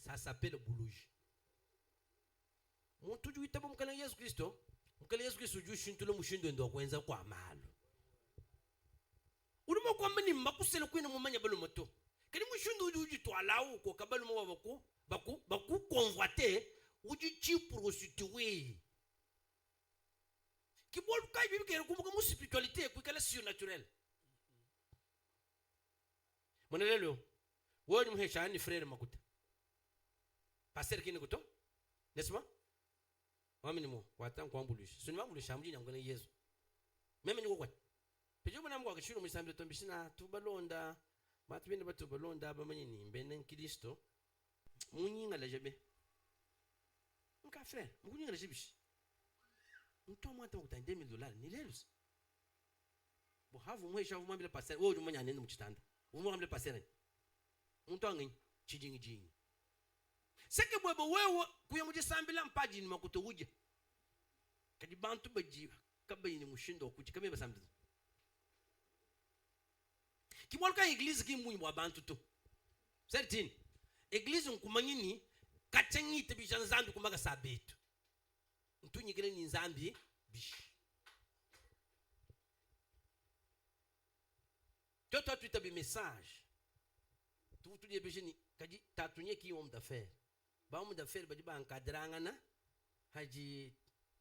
Ça s'appelle boulouge. Muntu juitabo mukala Yesu Kristo, mukala Yesu Kristo jushintulo mushindo ndo kwenza kwa malo. Urimo kwa mani makusele kwina mumanya balo moto. Kali mushindo uji twalawo ko kabalo mo baku convoiter uji chi prostituée. Ki bolu kai bibi kere kumuka mu spiritualité kwikala surnaturel. Monelelo, wo ni muhesha ni frère makuta. Pasteur kini kuto? N'est-ce pas? Wamini mo, watan kwa ambulisha. Suni ambulisha amjini ngone Yesu. Meme niko kwa. Pejo bana mwa kishuru musambe tombishina tubalonda. Batu bende batu balonda bamanyini mbene Kristo. Munyinga la jebe. Nka frère, munyinga la jebishi. Mto mwata kuta $2000 ni lelus. Bo havu mwesha vumambile pasteur. Wo jumanya nene mchitanda. Vumambile pasteur. Mto ngini chijingi. Seke bwebo wewe kuyamuji sambila mpaji ni makuto uje. Kadi bantu bajiba kabayini mushindo okuchi kame basambila. Kimolka église kimunyi mwa bantu to. Certain. Église nkumanyini kachengi tebisha nzambi kumaga sabetu. Ntunyigire ni nzambi bishi. Toto tu tabi message. Tu dis bishini kadi tatunye ki homme d'affaires. Ba homme d'affaires ba diba encadranga na haji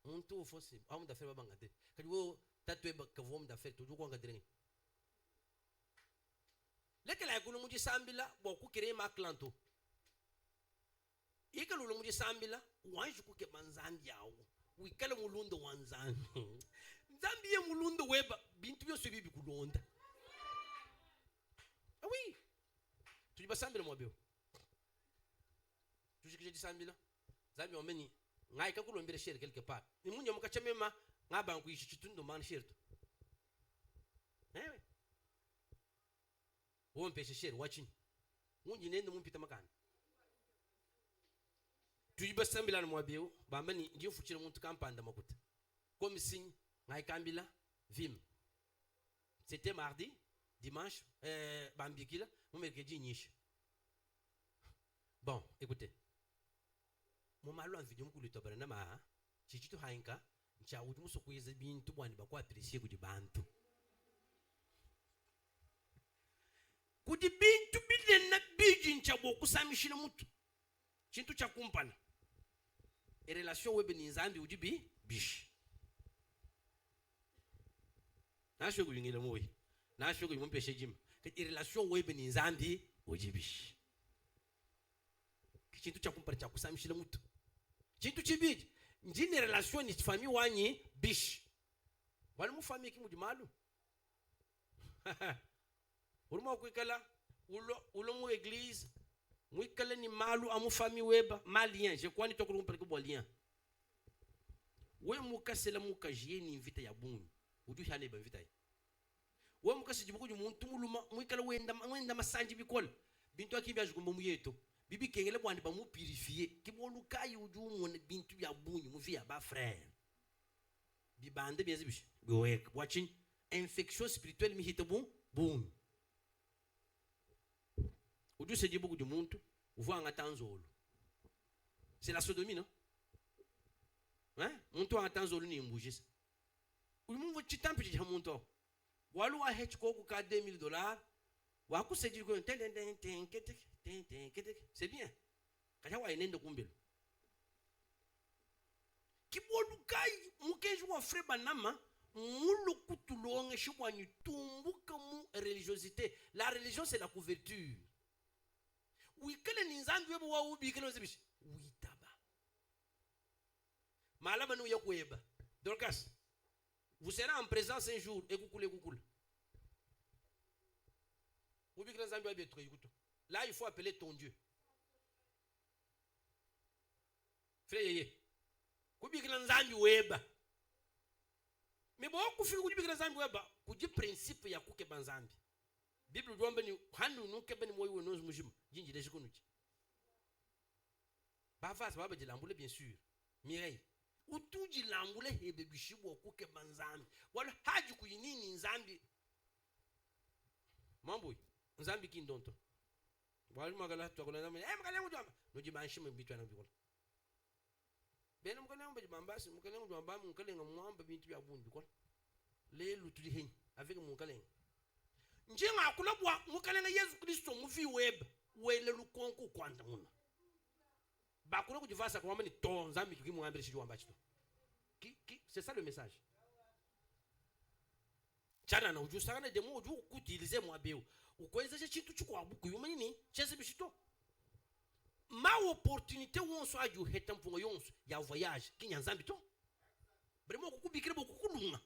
muntu fosi homme d'affaires ba bangade. Kadi wo tatwe ba ka homme d'affaires tu ko encadrer. Lekela yakulu muji sambila bo ku kire ma clanto. Ikalu muji sambila wanju ku ke manzambi yawo. Wikala mulundo wanzambi. Nzambi ye mulundo weba bintu byo bibi kulonda. Ah oui. Tu dis pas sambila mo bio. Tu dis que j'ai dit sambila. Zambi omeni ngai ka kulombere share quelque part. Ni munyo mukachemema ngaba nkuishi chitundo man share to. Eh. Wo mpeshe share watching. Munyi nende mumpita makana. Tu dis pas sambila mo bio, bambani ndio fuchira muntu kampanda makuta. Comme signe ngai kambila vim. C'était mardi, dimanche, bambikila, mercredi niche. Bon, écoutez. Mon malo en vidéo mukulu tobara na ma chichitu hainka ncha utumu sokuiza bintu bwani bakwa apprécier kudi bantu. Kudi bintu bile na biji ncha boku samishile mutu. Chintu cha kumpana. E relation webe ni nzambi ujibi bishi. Na shogu yingile moyi. Na shogu yumpeshe jima. E relation webe ni nzambi ujibishi. chintu cha kumpara cha kusamishila mutu chintu chibiji njini relation ni famille wanyi bish wali mu famille kimu malu uruma kwikala ulo mu église mwikala ni malu amu famille weba malien je kwani to kumpara ko bolien we mukasela mukajie ni invita ya bunyu uju hane ba invita we mukasi jibuku muntu muluma mwikala wenda masanji bikola bintu akibya jugumba muyeto bibi kengele bwandi ba mu purifier kibolukayi uju mu bintu ya bunyu mu via ba frère bibande biezi bishi biwek watching infection spirituelle mi hita bunyu uju se jibuku muntu uvanga tanzolo c'est la sodomie non hein muntu anga tanzolo ni mbujisa ulimu chitampi cha muntu walu wa hech ko ku ka $2000 wa ku sejiri ko c'est bien kacha wa inende kumbelo kibolu kai mukenji wa freba nama mulu kutulonge shibwa ni tumbuka mu religiosité. La religion c'est la couverture. Wikele ni nzambi webo wa ubi kele zibishi witaba malaba no yakweba Dorcas. Vous serez en présence un jour et kukule. Là, il faut appeler ton Dieu. Frère Yeye. Mais bon, kuji principe ya kuke banzambi. Bible duamba ni handu nuke bani moyo wenoz mujim. Jinji deshi kunuchi. Bavas baba jilambule bien sûr. Mireille. Utuji lambule hebe bishibu kuke banzambi. Wala haji kuyinini nzambi. Mambo nzambi kindonto. Wali magala twakola nzambi. Magala mujamba. Noji banshime bitwa na bikola. Bena mukale mbaji bambasi mukale mujamba mukale ngamwamba bintu bya bundu bikola. Lelu tuli hen avec mukale. Njenga akulabwa mukale na Yesu Kristo mufi web wele lukonku kwanda muna. Bakuna kujivasa kwa mama ni to nzambi kikimwambira shijwa ambacho. C'est ça le message. Chana na ujusana demo uju kutilize mwabeo. Ukweza chitu chukwa buku yumani chese bishito. Ma opportunité wonso aju heta mpungo yonso ya voyage kinya nzambi to. Vraiment kukubikire bokukulunga.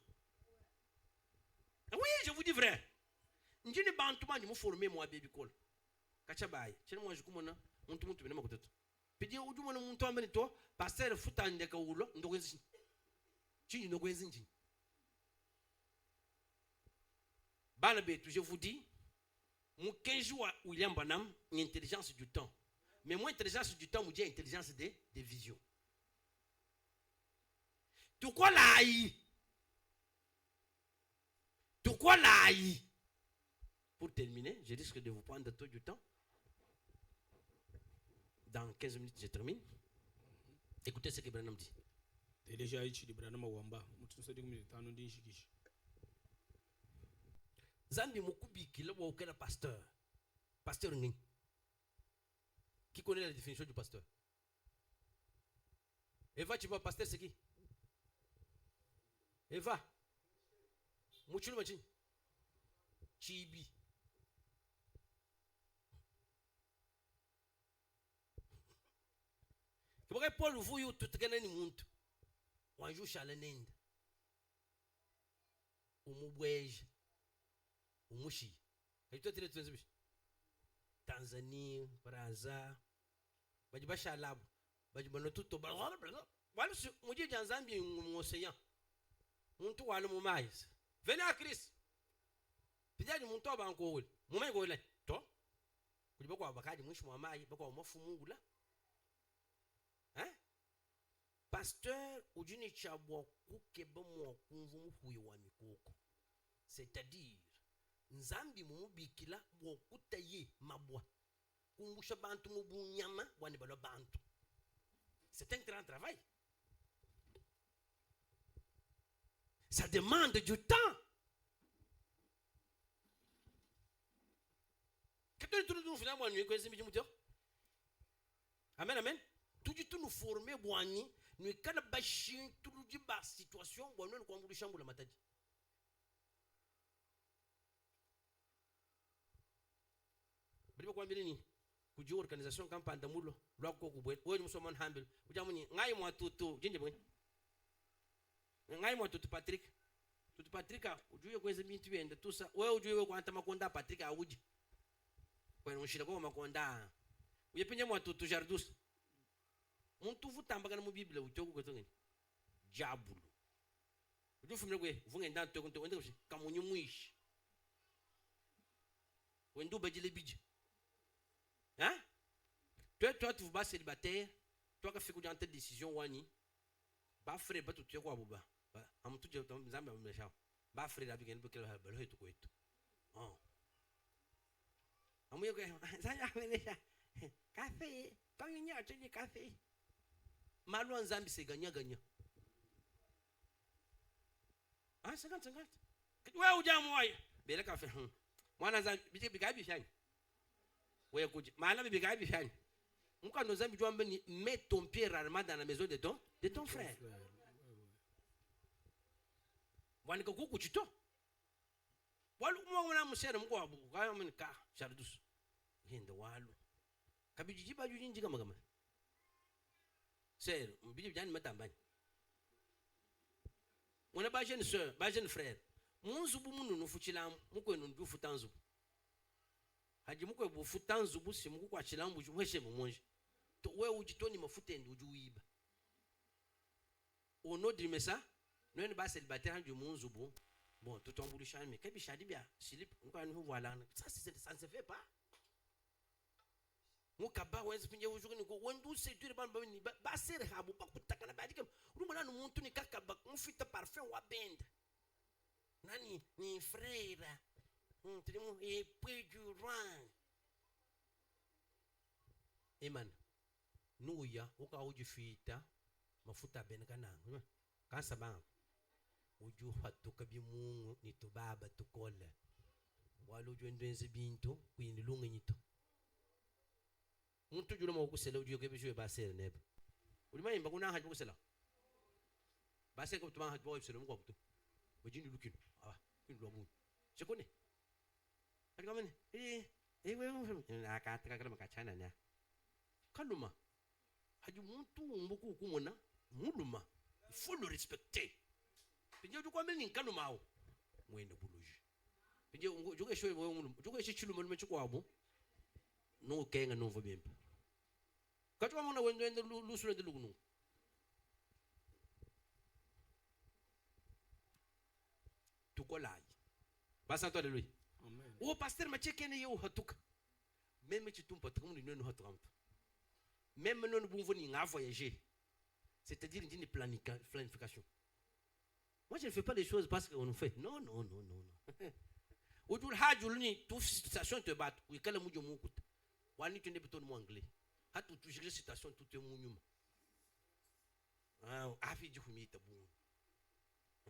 Oui, je vous dis vrai. Njini bantuma ni mu former mwabebi kola. Kacha baye. Chene mwa jukumona muntu benema kutoto. Pidi uju mwana muntu ambeni to pasteur futa ndeka ulo ndokwenzi. Chini ndokwenzi njini. Banabetu, je vous dis, mon 15 jours William Branham, une intelligence du temps. Mais moi, intelligence du temps, je dis intelligence des visions. Tu quoi l'aïe? Tu quoi l'aïe? Pour terminer, je risque de vous prendre tout du temps. Dans 15 minutes, je termine. Écoutez ce que Branham dit. Déjà, il dit Branham Wamba. Zambi mukubi kila wa ukela pasteur. Pasteur nini? Qui connaît la définition du pasteur? Eva, tu vois pasteur c'est qui? Eva. Muchulu machin. Chibi. Kiboka Paul vuyu tutekana ni muntu. Wanju shalanenda. Umubweje. Umushi. Kaito tele tuenzebishi. Tanzania, Brazza. Bajibasha labu. Bajibano tuto bala. Wala muje janzambi ng'océan. Muntu wala mu mais. Venez à Christ. Pidani muntu abanko wole. Mumai go ile. To. Kujibako abakadi mwishi mu mai, bako mafumungula. Hein? Pasteur ujini chabwa kukeba mu kunvu muhuye wa mikoko. C'est-à-dire nzambi mumubikila bokuta ye mabwa kumbusha bantu mubunyama wani balo bantu. C'est un grand travail. Ça demande du temps. Amen, amen. Tout du tout nous former boani nous kala bashin tout du bas situation boani nous kwangulu shambu la mataji. Balipo kwa mbili ni kuji organisation kan pandamulo lo ko ku bwe wo musomon hambil ujamuni ngai mo tutu jinje bwe ngai mo tutu Patrick ujuye kweze bintu bende tusa wewe ujuye kwanta makonda Patrick awuji kwena unshira ko makonda uyepinye mo tutu jardus muntu vutamba kana mu Biblia ujoku kwetongeni jabulu ujufumile kwe vunge ndanto kunto wende kushi kamunyu mwishi wendu bajile biji hein toi tu vas célibataire toi ka fiku jante décision wani ba frère ba tutu ko abuba amutu je nzambe amesha ba frère abigeni bukela balo hetu kwetu amuye ko sanya menesha café kanyinya chenye café malu nzambi se ganya 50 wewe ujamu waye bele café mwana nzambi bigabi shani wewe kuji maana bigabi shani mukano nzambi jwambe ni mets ton pied rarement dans la maison de ton frère. Wanika kuku chito walu mwana musere mko abu kaya mnika shardus hinde walu kabiji baju jinji kama ser mbiji jani matambani mwana ba jeune sœur ba jeune frère munzu bu munu nufuchila mko enu ndufu tanzu haji mko bu futanzu busi mko kwa chilambu jumweshe mumonje to wewe ujitoni mafuta ndu ujuiba ono dimesa nous ba célibataire du munzu bon tout on bouliche mais kebi shadi bia slip ngwa ni voilà ça ne se fait pas mukaba wenzi pinje ujuku ni ko wendu séduire ban ni ba ser habu ba kutakana ba dike rumana no muntu ni kakaba mufita parfum wa benda nani ni frère trimu et puis du rang eman nuya uka ujifita mafuta ben kananga kasaba uju hatuka bimungu nitubaba tukola walo jwendenze bintu kwinilunga nyito muntu jula mokusela uju kebisho basere nebe ulimayimba kuna haje kusela basere ko tuma haje bo ibselo mko kutu bujindi lukino kwindwa bunyu sekone alikamene wewe akataka kala makachana nya kaluma haje muntu umbuku kumona muluma il faut le respecter. Pinje uju kwambe ni kanu mawo mwende buluji pinje ujuke shoye wewe ujuke shichilu mwe chiko abo no kenga no vobempa katwa mona wende lusule de lugunu tukolai basa to de lui amen o pasteur ma chekene yo hatuka même chitumpa tukumu ni no hatuka même non bu voni nga voyager c'est-à-dire une planification. Moi, je ne fais pas les choses parce qu'on nous fait. Non. Aujourd'hui, hajulni toute situation te bat. Oui, kala mujo mukuta. Wani tu ne beton mo anglais. Hatu tu gérer situation tout est munyuma. Afi ji humita bu.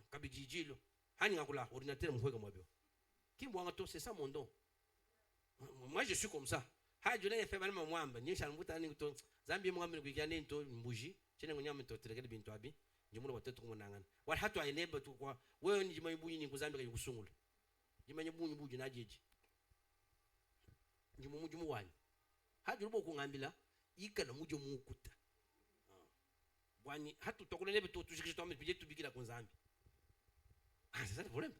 Kabiji jilo. Hani ngakula ordinateur muhweka mwabyo. Kimbo ngato c'est ça mon don. Moi, je suis comme ça. Hajulni fait mal mwamba. Ni shalmuta ni to zambi mwamba ni kuyane to mbuji. Chene ngonyama to terekele bintu abi njimuna watatu kumonangana wala hatu aineba tu kwa wewe ni jima ibunyi ni kuzambika yukusungula jima nyibunyi buji najiji njimu mujumu wani haju rubo kungambila ikana mujo mukuta bwani hatu tokule nebe to tushikishito amepije tubikira kunzambi sasa ni problem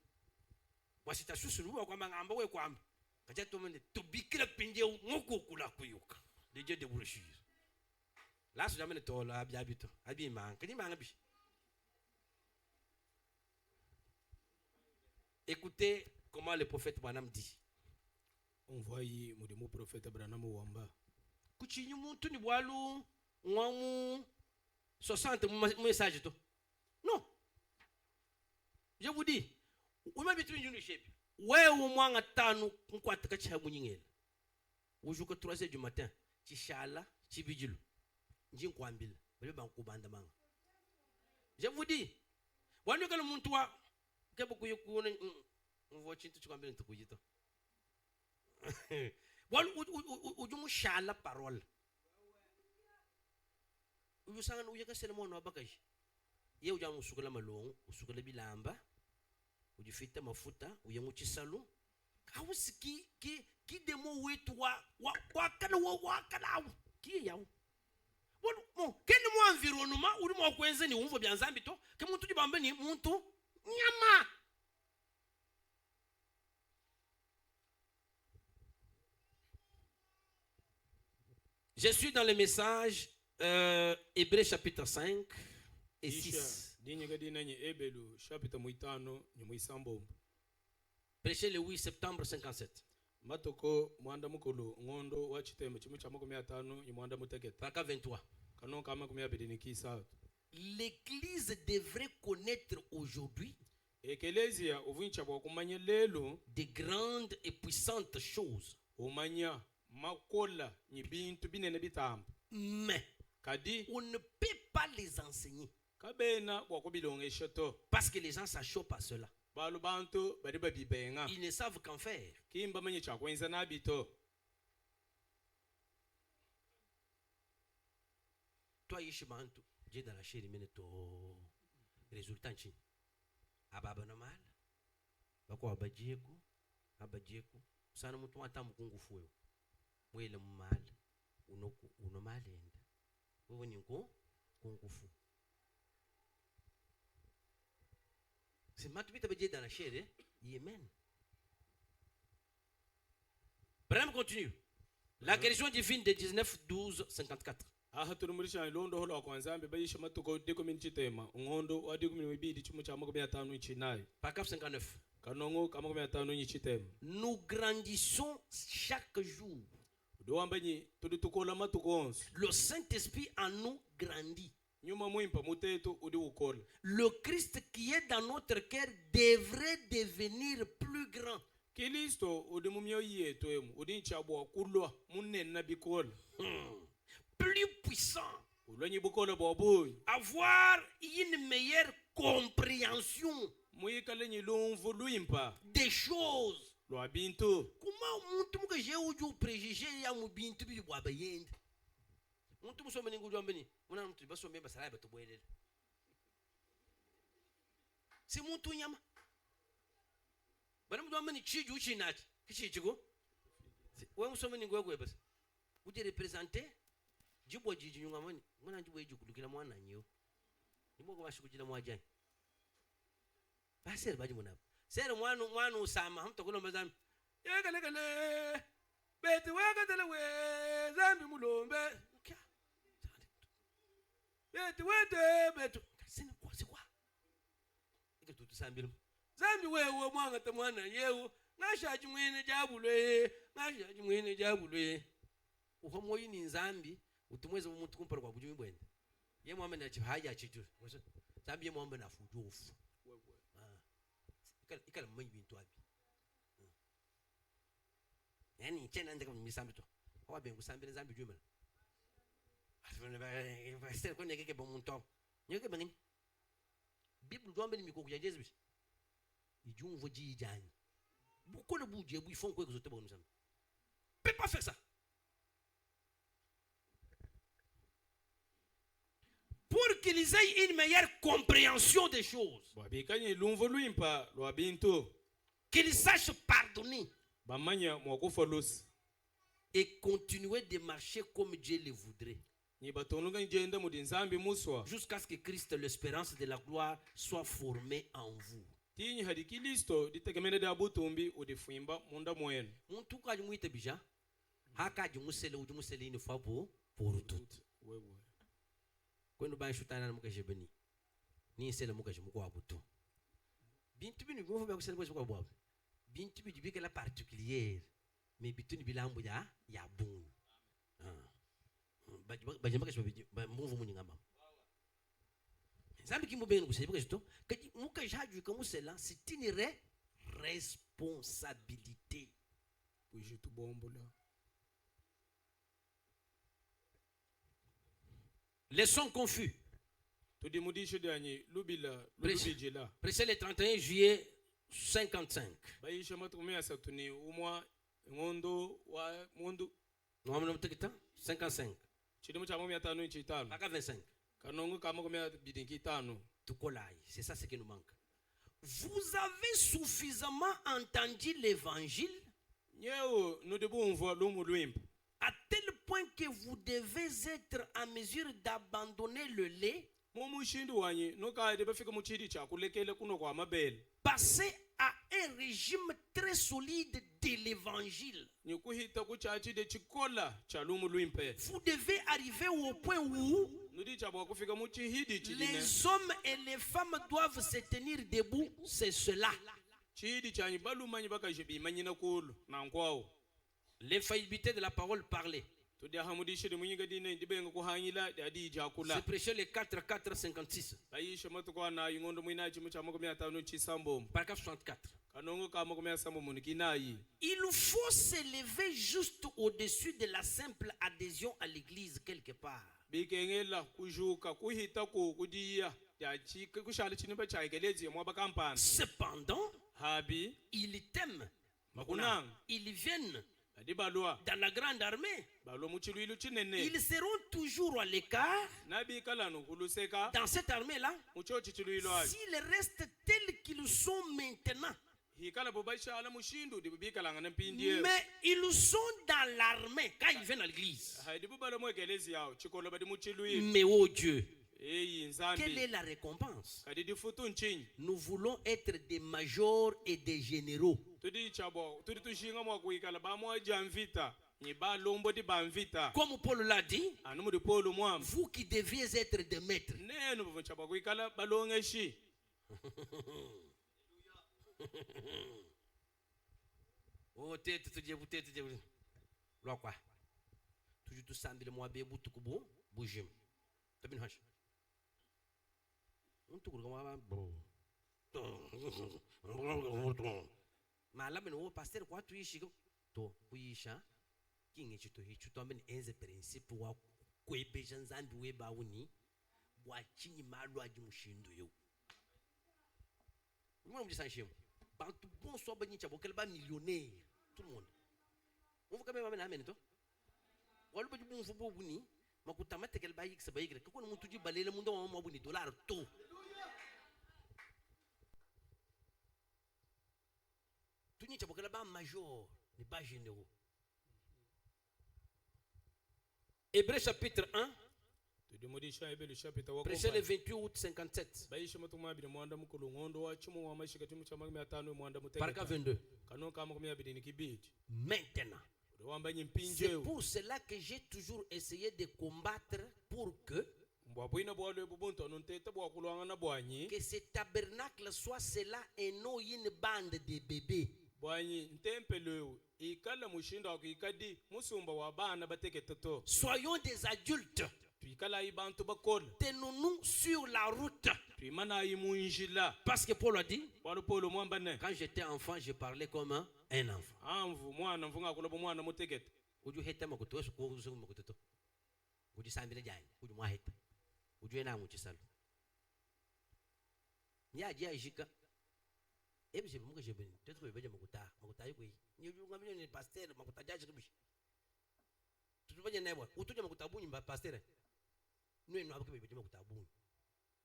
wasita susu rubo kwamba ngamba we kwamba kaja tumende tubikira pinje ngokukula kuyuka deje de burushi. Là, je jamais to la habito. Abi man, kani man abi. Écoutez comment le prophète Branham dit. On voit y modemo prophète Branham wamba. Kuchinyu muntu ni bwalu ngwamu 60 message to. Non. Je vous dis, ou même bitu njunu shepi. Wewe mwanga tanu nkwata kacha munyingela. Ujuka 3h du matin, chishala, chibijilu. Je vous dis, wanu kala muntu wa kebo kuyukune mvo chintu chikwambile ntukujito walu ujumu shala parole uyusanga uyeka selemono abakaji ye ujamu usukula malongo usukula bilamba ujifita mafuta uyengu chisalu kawusiki qui demo we toi wa kana qui est yaou bon quel mo environnement ou mo kwenze ni umvo bya nzambi to ke muntu dibambe ni muntu nyama. Je suis dans le message Hébreux chapitre 5 et 6. Prêché le 8 septembre 57. Paragraphe 23. L'Église devrait connaître aujourd'hui de grandes et puissantes choses. Mais on ne peut pas les enseigner parce que les gens s'achoppent à cela. Ils ne savent qu'en faire. Toi, Yishimantu, Dieu dans la chair, il mène ton résultat. Ababa normal. Bako abadieku, abadieku. Sana mutu atamu kungu fuyo. Mwele mal, uno malenda. Wewe ni kungu fu. C'est maintenant que tu dans la chair, Yémen. Braham continue. La guérison divine de 19, 12, 54. Paragraphe 59. Nous grandissons chaque jour. Le Saint-Esprit en nous grandit. Le Christ qui est dans notre cœur devrait devenir plus grand. Plus puissant. Avoir une meilleure compréhension des choses. Comment on j'ai eu préjugé ya mubintu bi bwabayende. Muntu musome ningu jambeni. Muna muntu basome basala batubwelele. Si muntu nyama. Bana mujambeni chiju chinati. Kichichiko. Wewe musome ningu yako basa. Uje representer jibwa jiji nyunga mani. Muna jibwa ejukudukira mwana nyo. Nimwe ko bashikujira mwajanye. Basere baji munabo. Sere mwana usama hamtakuna mazambi. Yegalekale. Beti wagatele we zambi mulombe. Beti wete betu. Sina kwa sikwa. Ike tutu sambilu. Zambi wewe mwanga te mwana yewu. Ngashaji mwene jabulwe. Ngashaji mwene jabulwe. Uhomo yini nzambi. Utumweze umuntu kumpara kwa bujumi bwende. Ye mwambe na chihaja chitu. Zambi ye mwambe na fujofu. Ikala mmanyi bintu abi. Yani chena ndeka misambi to. Wa bengu sambira zambi juma. Asifuna ba sel ko nekeke bo munto. Nyeke bangini. Bible do ambeni miko kujanje zibi. Ijumvo ji jani. Buko le buje bu ifon ko ezote bo nusam. Peut pas faire ça. Pour qu'ils aient une meilleure compréhension des choses. Qu'ils sachent pardonner. Et continuer de marcher comme Dieu le voudrait. Jusqu'à ce que Christ, l'espérance de la gloire, soit formé en vous. Quando vai chutar na muka jebeni ni sele muka jimuko abuto bintu binu go fobe ko sele ko bob bintu bi dibike la particulière mais bituni bilambu ya bon ba jamba ko bi ba mvu mu ngamba zambi kimbo benu ko sele ko jito kati muka jaju ko musela c'est une responsabilité pour jitu bombo là. Les sons confus. Prêché le 31 juillet 55. 55. C'est ça ce qui nous manque. Vous avez suffisamment entendu l'évangile À tel point que vous devez être en mesure d'abandonner le lait, passer à un régime très solide de l'évangile. Vous devez arriver au point où les hommes et les femmes doivent se tenir debout. C'est cela. L'infaillibilité de la parole parlée. C'est prêché le 4-4-56. Paragraphe 64. Il faut s'élever juste au-dessus de la simple adhésion à l'église quelque part. Cependant, ils t'aiment. Ils viennent dans la grande armée. Ils seront toujours à l'écart dans cette armée-là s'ils restent tels qu'ils sont maintenant. Mais ils sont dans l'armée quand ils viennent à l'église. Mais oh Dieu, quelle est la récompense? Nous voulons être des majors et des généraux. Comme Paul l'a dit, vous qui deviez être des maîtres. Oh, tête, toujours tout semble moi bé boutou kubo boujim. Tabin hash. On tout comment ma la ben o pasteur quoi tu ishi to puisha kingi chito hichu to ben enze principe wa kwebe janzambi we ba wuni bwa chinyi malu aji mushindo yo. Moi me dis bantu bon so ba nyicha bo kelba millionnaire tout le monde. On va quand même amener to. Walo ba bon fo bo buni makuta mate kelba yix ba yigre ko no muntu ji balele mundo mo buni dollar to. Tout nyicha bo kelba major ni ba généraux. Hébreux chapitre 1. Prêché le 28 août 57. Paragraphe 22. Maintenant, c'est pour cela que j'ai toujours essayé de combattre pour que ce tabernacle soit cela et non une bande de bébés. Soyons des adultes. Tenons-nous sur la route. Parce que Paul a dit, quand j'étais enfant, je parlais comme un enfant. Nous n'avons pas besoin de tabou.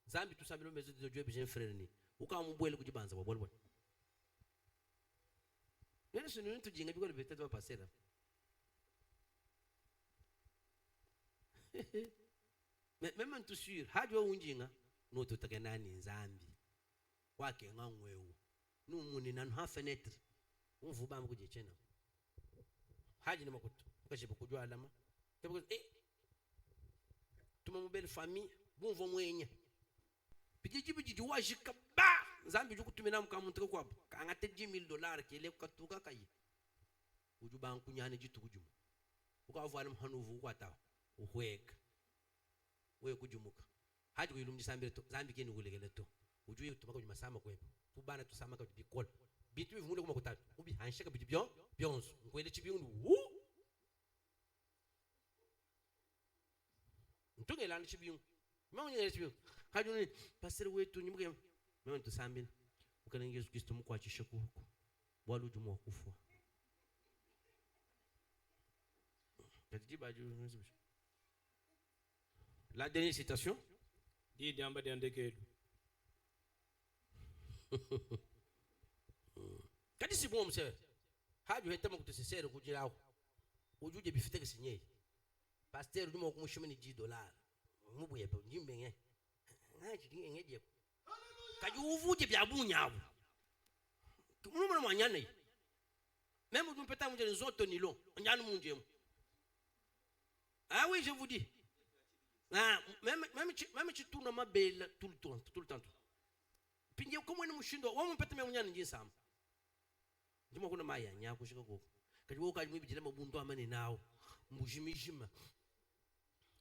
Zambi tout simplement besoin de Dieu besoin frère ni. Ou quand on boit le coup de banza bon bon. Nous sommes nous tout dingue biko peut-être va passer là. Mais même tout sûr, hadi wa unjinga no to takena ni Zambi. Kwake ngangwewu. Nous muni na ha fenêtre. On vous ba mko jechena. Hadi ni makuto. Kaje bokujwa alama. Toute ma belle famille, bon vont moyen. Petit wajika ba Zambi juku tumena mkamuntu kwa kangate $10,000 kile katuka kai. Uju banku nyane jitu kujumu. Ukavana mhanuvu kwata. Uhweka. Wewe kujumuka. Hadi kuyilumji Zambi keni kulegele to. Uju yetu tumaka kujumasama kwepo. Tubana tusama ka bikol. Bitu vumule kuma kutatu. Ubi hanshaka bitu byonso. Ngwele chibiyundu. Ntunge lana chibiyu mawunyele chibiyu hajuni pastor wetu nyimuke mewe tusambile ukana Yesu Kristo mukwachisha kuhuko bwalu jumu kufa la dernière citation dit d'amba d'andekelu kadi si bon monsieur haju heta makutusesere kujiraho ujuje bifite gisinye pasteur ndimo kumushimini $10 mubuye pe njimbe nge ngaji ngeje kaji uvuje bya bunyabu kumulumana mwanyane même nous peut-être nous les autres nilo nyanu munje ah oui je vous dis ah même tu tournes ma belle tout le temps pinje comme ni mushindo wa mpete me munyana njisama ndimo kuna maya nya kushika ko kaji wo kaji mwibijile mabundu amane nawo mbujimijima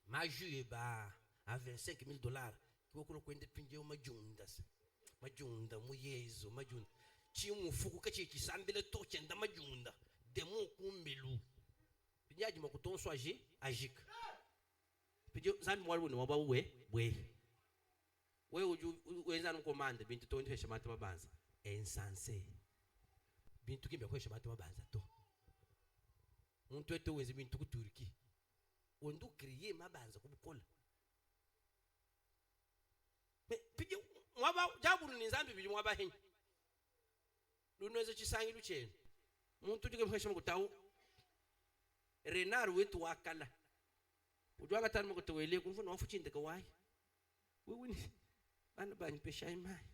maju ba a $25,000 kiwo kuna kwende pinje majunda muyezo majunda chimufuku kachi kisambile to chenda majunda demo kumbelu pinyaji makutonso ajika pinje zambi mwalimu ni waba we uju wenza nkomande bintu to ndihesha mata babanza ensanse bintu kimbe kwesha mata babanza to muntu eto wenza bintu ku Turki ondu kriye mabanza kubukola pinje waba jabulu ni zambi biji mwaba henyi lunweze chisangi lucheni muntu dige mhesha mukutawu renar wetu wakala ujwaga tanu mukutawele kumfuna wafuchinde kawai wewe ni bana bani pesha imai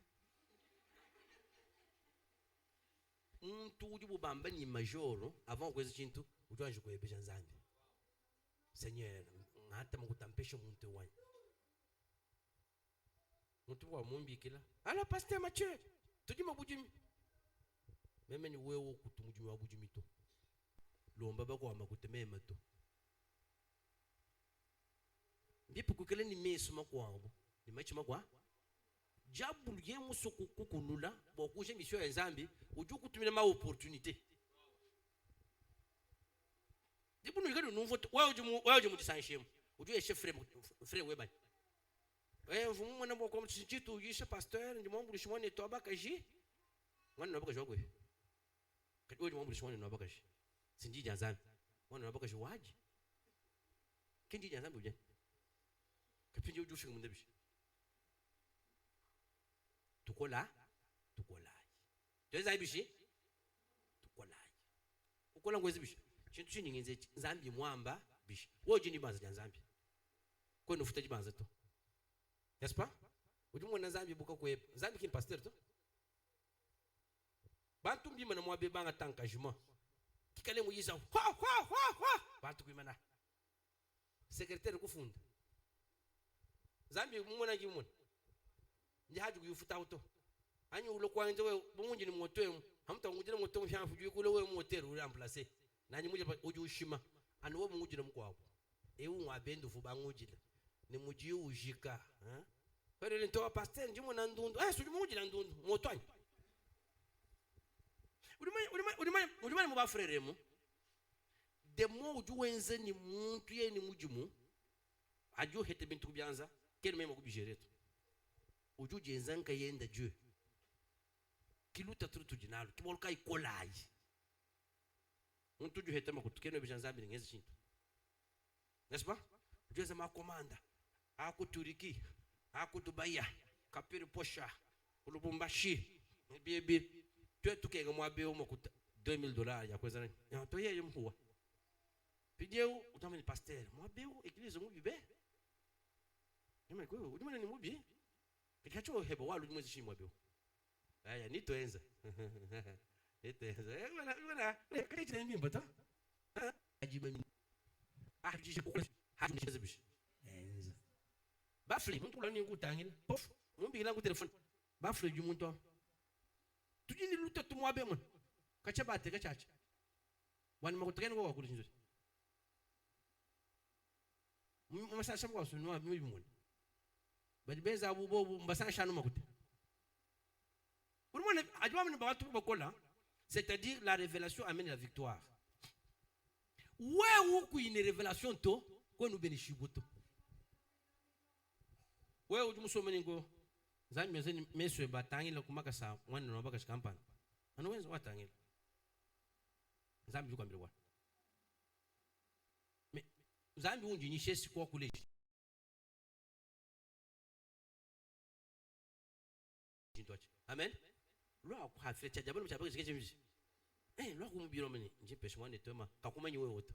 muntu ujubu bamba ni majoro avant kwezi chintu ujwanje kwebesha nzambi seigneur ngata mukutampesha muntu wani muntu wa mumbi kila ala pasteur Mathieu tujima bujimi meme ni wewe kutumujumi wabujimi to lomba bako amakutemema to ndipo kukele ni meso makwabo ni machi makwa jabulu ye musuku kukunula bokuje mission ya Nzambi uju kutumira ma opportunité ndipo no ngado numvo wewe uju mutisanshemu uju ye chef frère webani wewe vumu mwana boko mutichitu yisha pasteur ndi mombu lishimone to abakaji mwana nabakaji wakwe kati wewe mombu lishimone nabakaji sinjija Nzambi mwana nabakaji waji kinjija Nzambi uje kapinje uju shinga mundebishi tukola tweza ibishi tukola ukola ngwezi bishi chintu chiningenze Nzambi mwamba bishi woje ndi banza Nzambi kwenu futa jibanza to n'est-ce pas ujumu na Nzambi buka kwe Nzambi kin pasteur to bantu mbima na mwabe banga tankajuma kikale muyiza ha bantu kwimana secrétaire kufunda Nzambi mumona ngimona njahaji kuyufuta auto anyi ulo kwanje we bungi ni motwemu hamta ngujira motwemu shamfu jukule we motero uri amplacer nani muje uju ushima anu we mungujira mkwabo ewu ngwabendu fuba ngujira ni muji ujika kwere nto pasteur njimo na ndundu suju mungujira ndundu motwanyi ulimani muba freremu demo uju wenze ni muntu ye ni mujimu aju hete bintu kubyanza kene mema kubijereto uju jenzanka yenda Dieu kiluta trutu jinalo kiboluka ikolayi muntu ju hete makutukene bijanzambi ngezi chintu n'est-ce pas ujeza makomanda ako Turiki ako Dubai kapiri posha ulubumbashi bibi twetu kenga mwabe makuta $2,000 ya kweza nani to yeye mhuwa pideu utamani pasteur mwabe église mubibe nyama kwa udimana ni mubi kikacho hebo walu mwezi shimwa bio aya nitoenza nitoenza bwana kaje ni mbata ajiba mimi ajije ko haji nisheze bishi enza bafli muntu lani ngutangila pof mumbi langu telefone bafli ju muntu tujini luta tumwabe mwana kacha bate kachacha wani makutageni kwa kuli nzuri masasha kwa sunwa mimi mwana badibeza abubo mbasasha no makute urumone ajwa mne bawatu bakola c'est-à-dire la révélation amène la victoire wewe ku une révélation to ko no benishibuto wewe ujumusomeni ngo Nzambi mzeni meswe batangila kumaka sa mwana no baka shikampana ano wenzo watangila Nzambi yukwambira kwa Nzambi unjinyishe sikwa kule amen lo akwa fete jabalo mchapeke chikeche Lo ku mbiro mini nje pesho mwane toma ka kuma nyiwe woto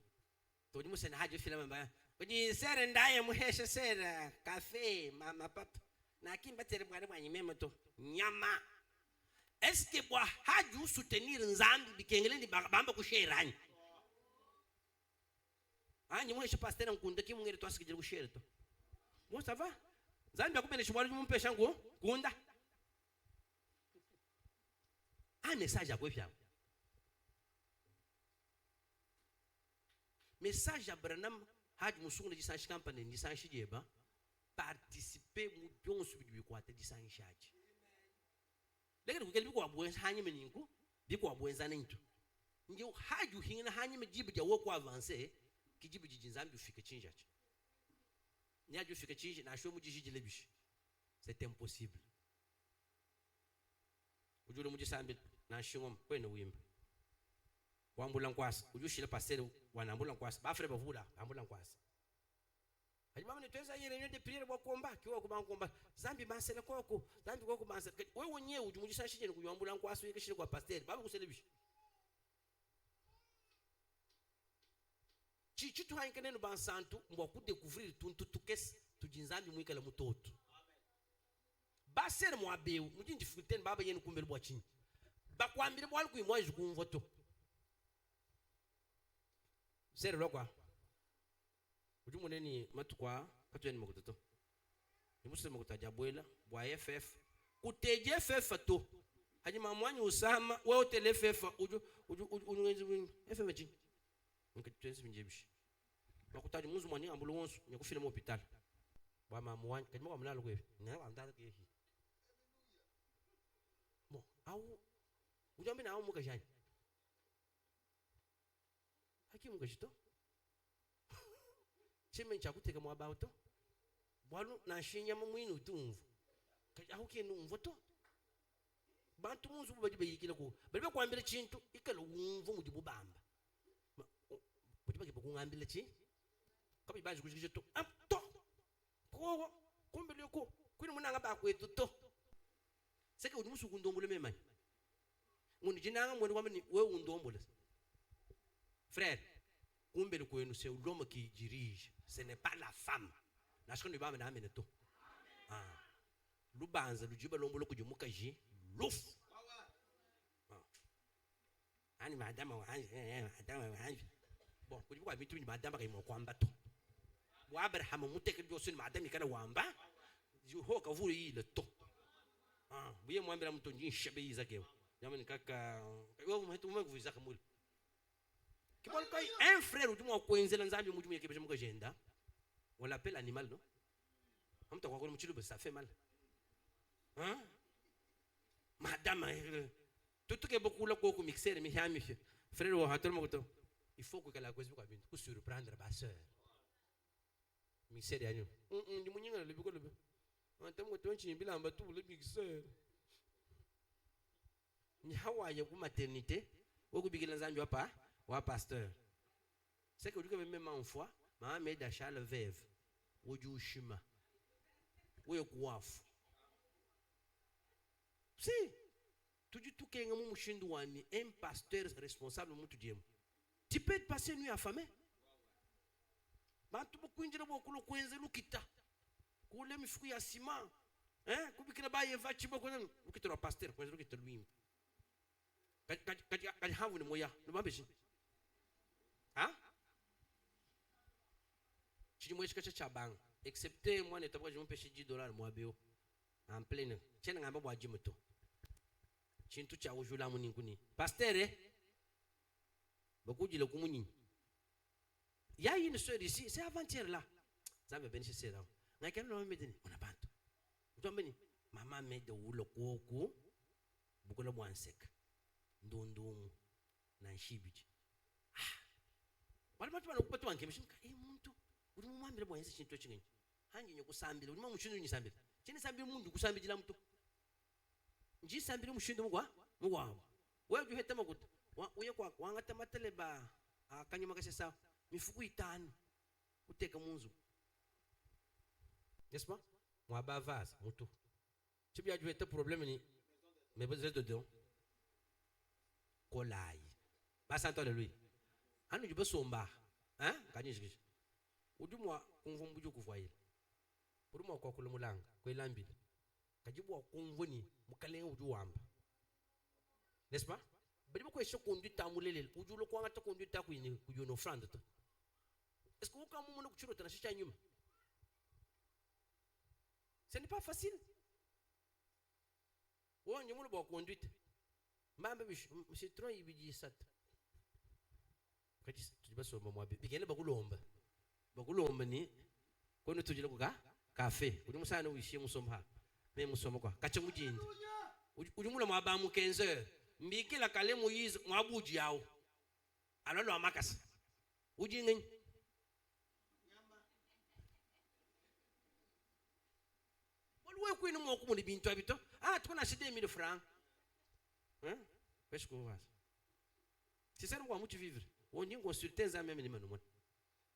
to ni musena haje filama mbaya kuni sere ndaye muheshe sere cafe mama papa na kimba tere bwana bwanyi memo to nyama eske bwa haje soutenir nzambi bikengele ndi bamba kusherani anyi muheshe pasteur nkunda kimungere to asikije kushere to mo ça va nzambi akubene shibwari mumpesha ngo kunda message à quoi message à Branham had musungu de sanchi company ni sanchi jeba participer mu byonso bibi kwate di sanchi aje lekere kugeli biko abwenza hanyime ninku biko abwenza nintu nje haju hingina hanyime jibu ja wo kwa avancer kijibu jijinzambi ufike chinjaje ni aju ufike chinje na shomu jijile bishi c'est impossible ujule mujisambi na shingom kwene wimba wambula nkwasa ujushile pasere wanambula nkwasa bafre bavula ambula nkwasa hajima mne tweza yele nyende priere bwa kuomba kiwa kubankomba zambi basele koko zambi koko basele wewe wenyewe ujumujisa shije ni kuyambula nkwasa yekishile kwa pasere baba kuselebisha chichitu hankene no bansantu mbwa ku découvrir tuntu tukes tujinzambi mwikala mutoto basere mwabeu mujinji fukiteni baba yenu kumbele bwa chini bakwambire bwa ku imwaje kumvoto sere lokwa ujumuneni matukwa katweni makutoto nimuse makutaja bwela bwa FF kuteje FF to hanyuma mwanyi usama wewe tele FF uju FF chini nkatwenzi binjebishi makutaja muzu mwani ambulo wonso nyakufile mu hospital bwa mamwani kanyuma kwa mnalo kwewe na andala ke hi bon au ujambe na au mukajani hakimu ngashito chime nchakuteka mu about bwalu na shinya mu mwinu tumvu aho ke numvo to bantu munzu bajibe yikile ko balibe kwambira chintu ikalo wumvu mujibu bamba bajibe ke kungambira chi kabi baji kujije to to ko kumbe leko kwini munanga ba kwetu to seke udimusu kundombole memani ngoni jinanga mwoni kwamini wewe undombole frère kumbe le kwenu c'est l'homme qui dirige ce n'est pas la femme na shikoni baba na amene to lubanza lujiba lombolo kujimuka ji lufu ani madama wa anje bon kujibuka bitu ni madama kai mo kwamba to wa Abraham muteke byo suni madama kana wamba ho ka vuri ile to buye mwambira mtu njishabe yizake jamani kaka wewe mhetu mwaguviza kamuli kibon kai un frère utumwa kwenzela nzambi mutumye kebesha mukajenda on l'appelle animal non amta kwa mu chiluba ça fait mal madame tout que beaucoup la ko mixer mi hami frère wa hatol moto il faut que la cause bu ka bintu ku surprendre ba sœur mixer yanyu ndi munyinga le biko le antam ko tonchi mbila amba tu le mixer ni hawaye ku maternité woku bigila nzambi hapa wa pasteur c'est que lui même en foi ma me da chale veuve oju shima we kuafu si tuju tukenga mu mushindu wani un pasteur responsable mutu diemu tu peux passer nuit affamé bantu bukwinjira bokulo kwenze lukita kule mifuku ya sima kubikira baye vachibo kwenye lukita pasteur kwenze lukita luimba kati havu ni moya nubambeshi chini mweshika cha bang excepté moi ne tabwa jumpe shi $10 mwabeo en pleine chena ngamba bwa jimuto chintu cha ujula muninguni pasteur bakujile kumunyi ya une sœur ici c'est avant-hier là ça me benche sera ngakena no medini ona bantu utombeni mama mede ulo koko bukola bwanseka ndondomu na nshibiji wale bantu banokupata wankemishimka muntu uri mumambire bwanze chintu chingenye hangi nyokusambira uri mumushindu nyisambira chini sambira mundu kusambira mtu nji sambira mushindu mugwa wewe uheta makuta uye kwa wangata mateleba akanyuma kasesa mifuku 5 uteka munzu n'est-ce pas moi bavaz mutu chibya juheta problème ni mais besoin de don kolai Passe un temps de lui. Anu jibe somba. Hein? Kanyi jiki. Udumwa konvo mbujo kuvoye. Udumwa kwa kulumulanga. Kwa lambi. Kajibu wa konvo ni mukale uju wamba. N'est-ce pas? Badi ko esho conduite amulele. Uju lo kwanga to conduite ku ni ku yono frande to. Est-ce que vous quand vous kuchuro tana shisha nyuma? Ce n'est pas facile. Won nyamulo ba conduite. Mamba bish monsieur trop ibiji sat. Kati tujiba so mama bi bigele bakulomba. Bakulomba ni kono tujile ku cafe. Uri musana wishiye musomha. Me musoma kwa. Kache mujindi. Ujumula mwaba mu 15h. Mbikila kale Moïse mwabuji yao. Alolo amakasi. Ujingi. Walwe kwenu moko mu bintu abito. Ah tukona shide 1000 francs. Hein? Qu'est-ce que vous faites? C'est ça nous quoi mutu vivre. On dit consulter ça même ni manu.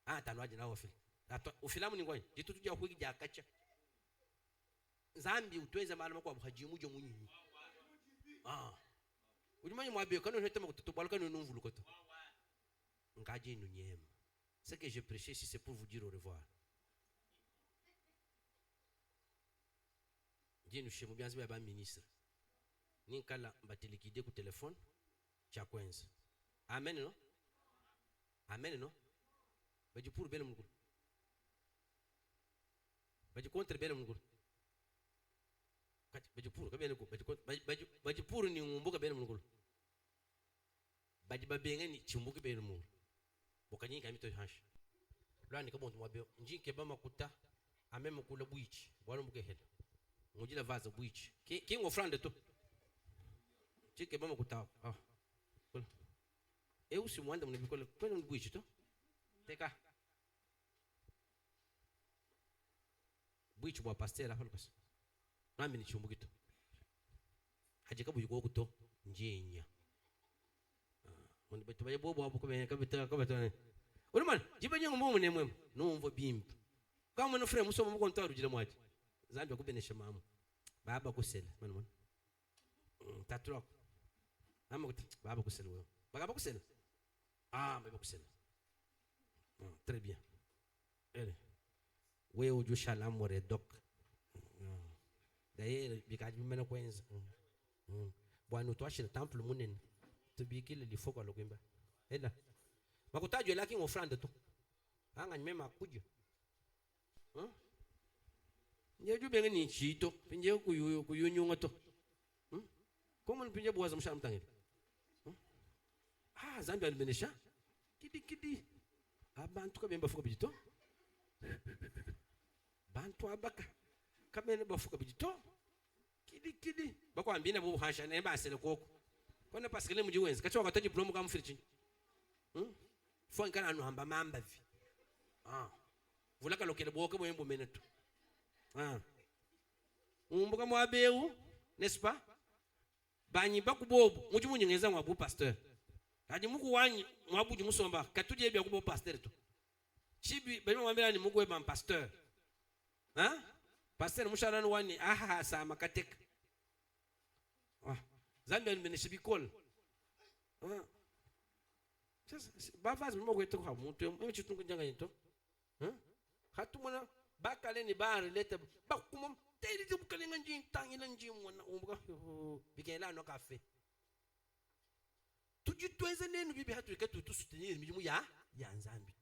Ah tanwaje na ofil. Ufilamu ni ngwani. Jitu tujya kwigija kacha. Zambi utweza malama kwa buhajimu jo munyi. Ah. Ujimanyi mwabe kanu hetema kututubaluka no numvulu koto. Ngaje nu nyema. Ce que je prêchais ici c'est pour vous dire au revoir. Jinu shemu byanzi ba ministre. Ninkala mbatilikide ku telefone cha kwenza. Amen no? Amen no? Baji pour bele mungulu. Baji contre bele mungulu. Kati baji pour ka bele ko baji pour ni ngumbuka bele mungulu. Baji babenga ni chimbuka bele mungulu. Bokanyi kamito hash. Lwani ka bontu mwabe njinke ba makuta ameme kula buichi. Bwalo mbuke hela. Ngujila vaza buichi. Ki ngofrande to. Chike mama kutawa. Ah. Eu si mwanda mnibikola kwenda mbuichi to. Teka. Buichi bwa pasteur afa lokasi. Nami ni chumbu kito. Hajika buyiko kuto njenya. Mundi betu baye bobo abu kabita. Uri man, jibenye ngumu ne mwem. Numvo bimbi. Kama no frère musomo mu konta rujira mwaje. Zambi akubenesha mamu. Baba kusela, man. Tatrok. Mama baba kusela wewe. Baba kusela. Ah, baba kusela. Très bien. Ele. Wewe uju shalom wore dok. D'ailleurs, bikaji mena kwenza. Bwana utwashira temple munene. Tubikile lifoko lokwimba. Ela. Makutajwe laki ngofrande to. Anga nyema kujo. Nyeju benga ni chito, pinje kuyunyunga to. Comment pinje boaza msham tangile. Ah, Zambi alibenesha. Kidi. Abantu kabemba fuka bijito. Bantu abaka. Kabene bafuka bijito. Kidi. Bakwambina bo hasha ne basele koko. Kona paskele muji wenzi. Kacho wakatoji diploma kama mfirichi. Fo nkana anu hamba mamba vi. Ah. Vulaka lokele boke mwembo menetu. Ah. Umbuka mwabeu, n'est-ce pas? Banyi bakubobu, muji munyengeza mwabu pasteur. Haji muku wanyi mwabu musomba, katuje bya kubo pasteur to. Chibi bali mwambira ni muku weba pasteur. Hein? Pasteur mushara no wani aha sama katek. Ah. Zambi alimenesha bikol. Ah. Sasa bavazi mmogo yetu kwa mtu, mimi chitungu njanga yito. Hatumona bakale ni bare leta bakumom tedi de bukalenga njin tangila njin mona umbuka bikela no cafe. Tuji tweze nenu bibi hatu ikatu soutenir mijimu ya Nzambi.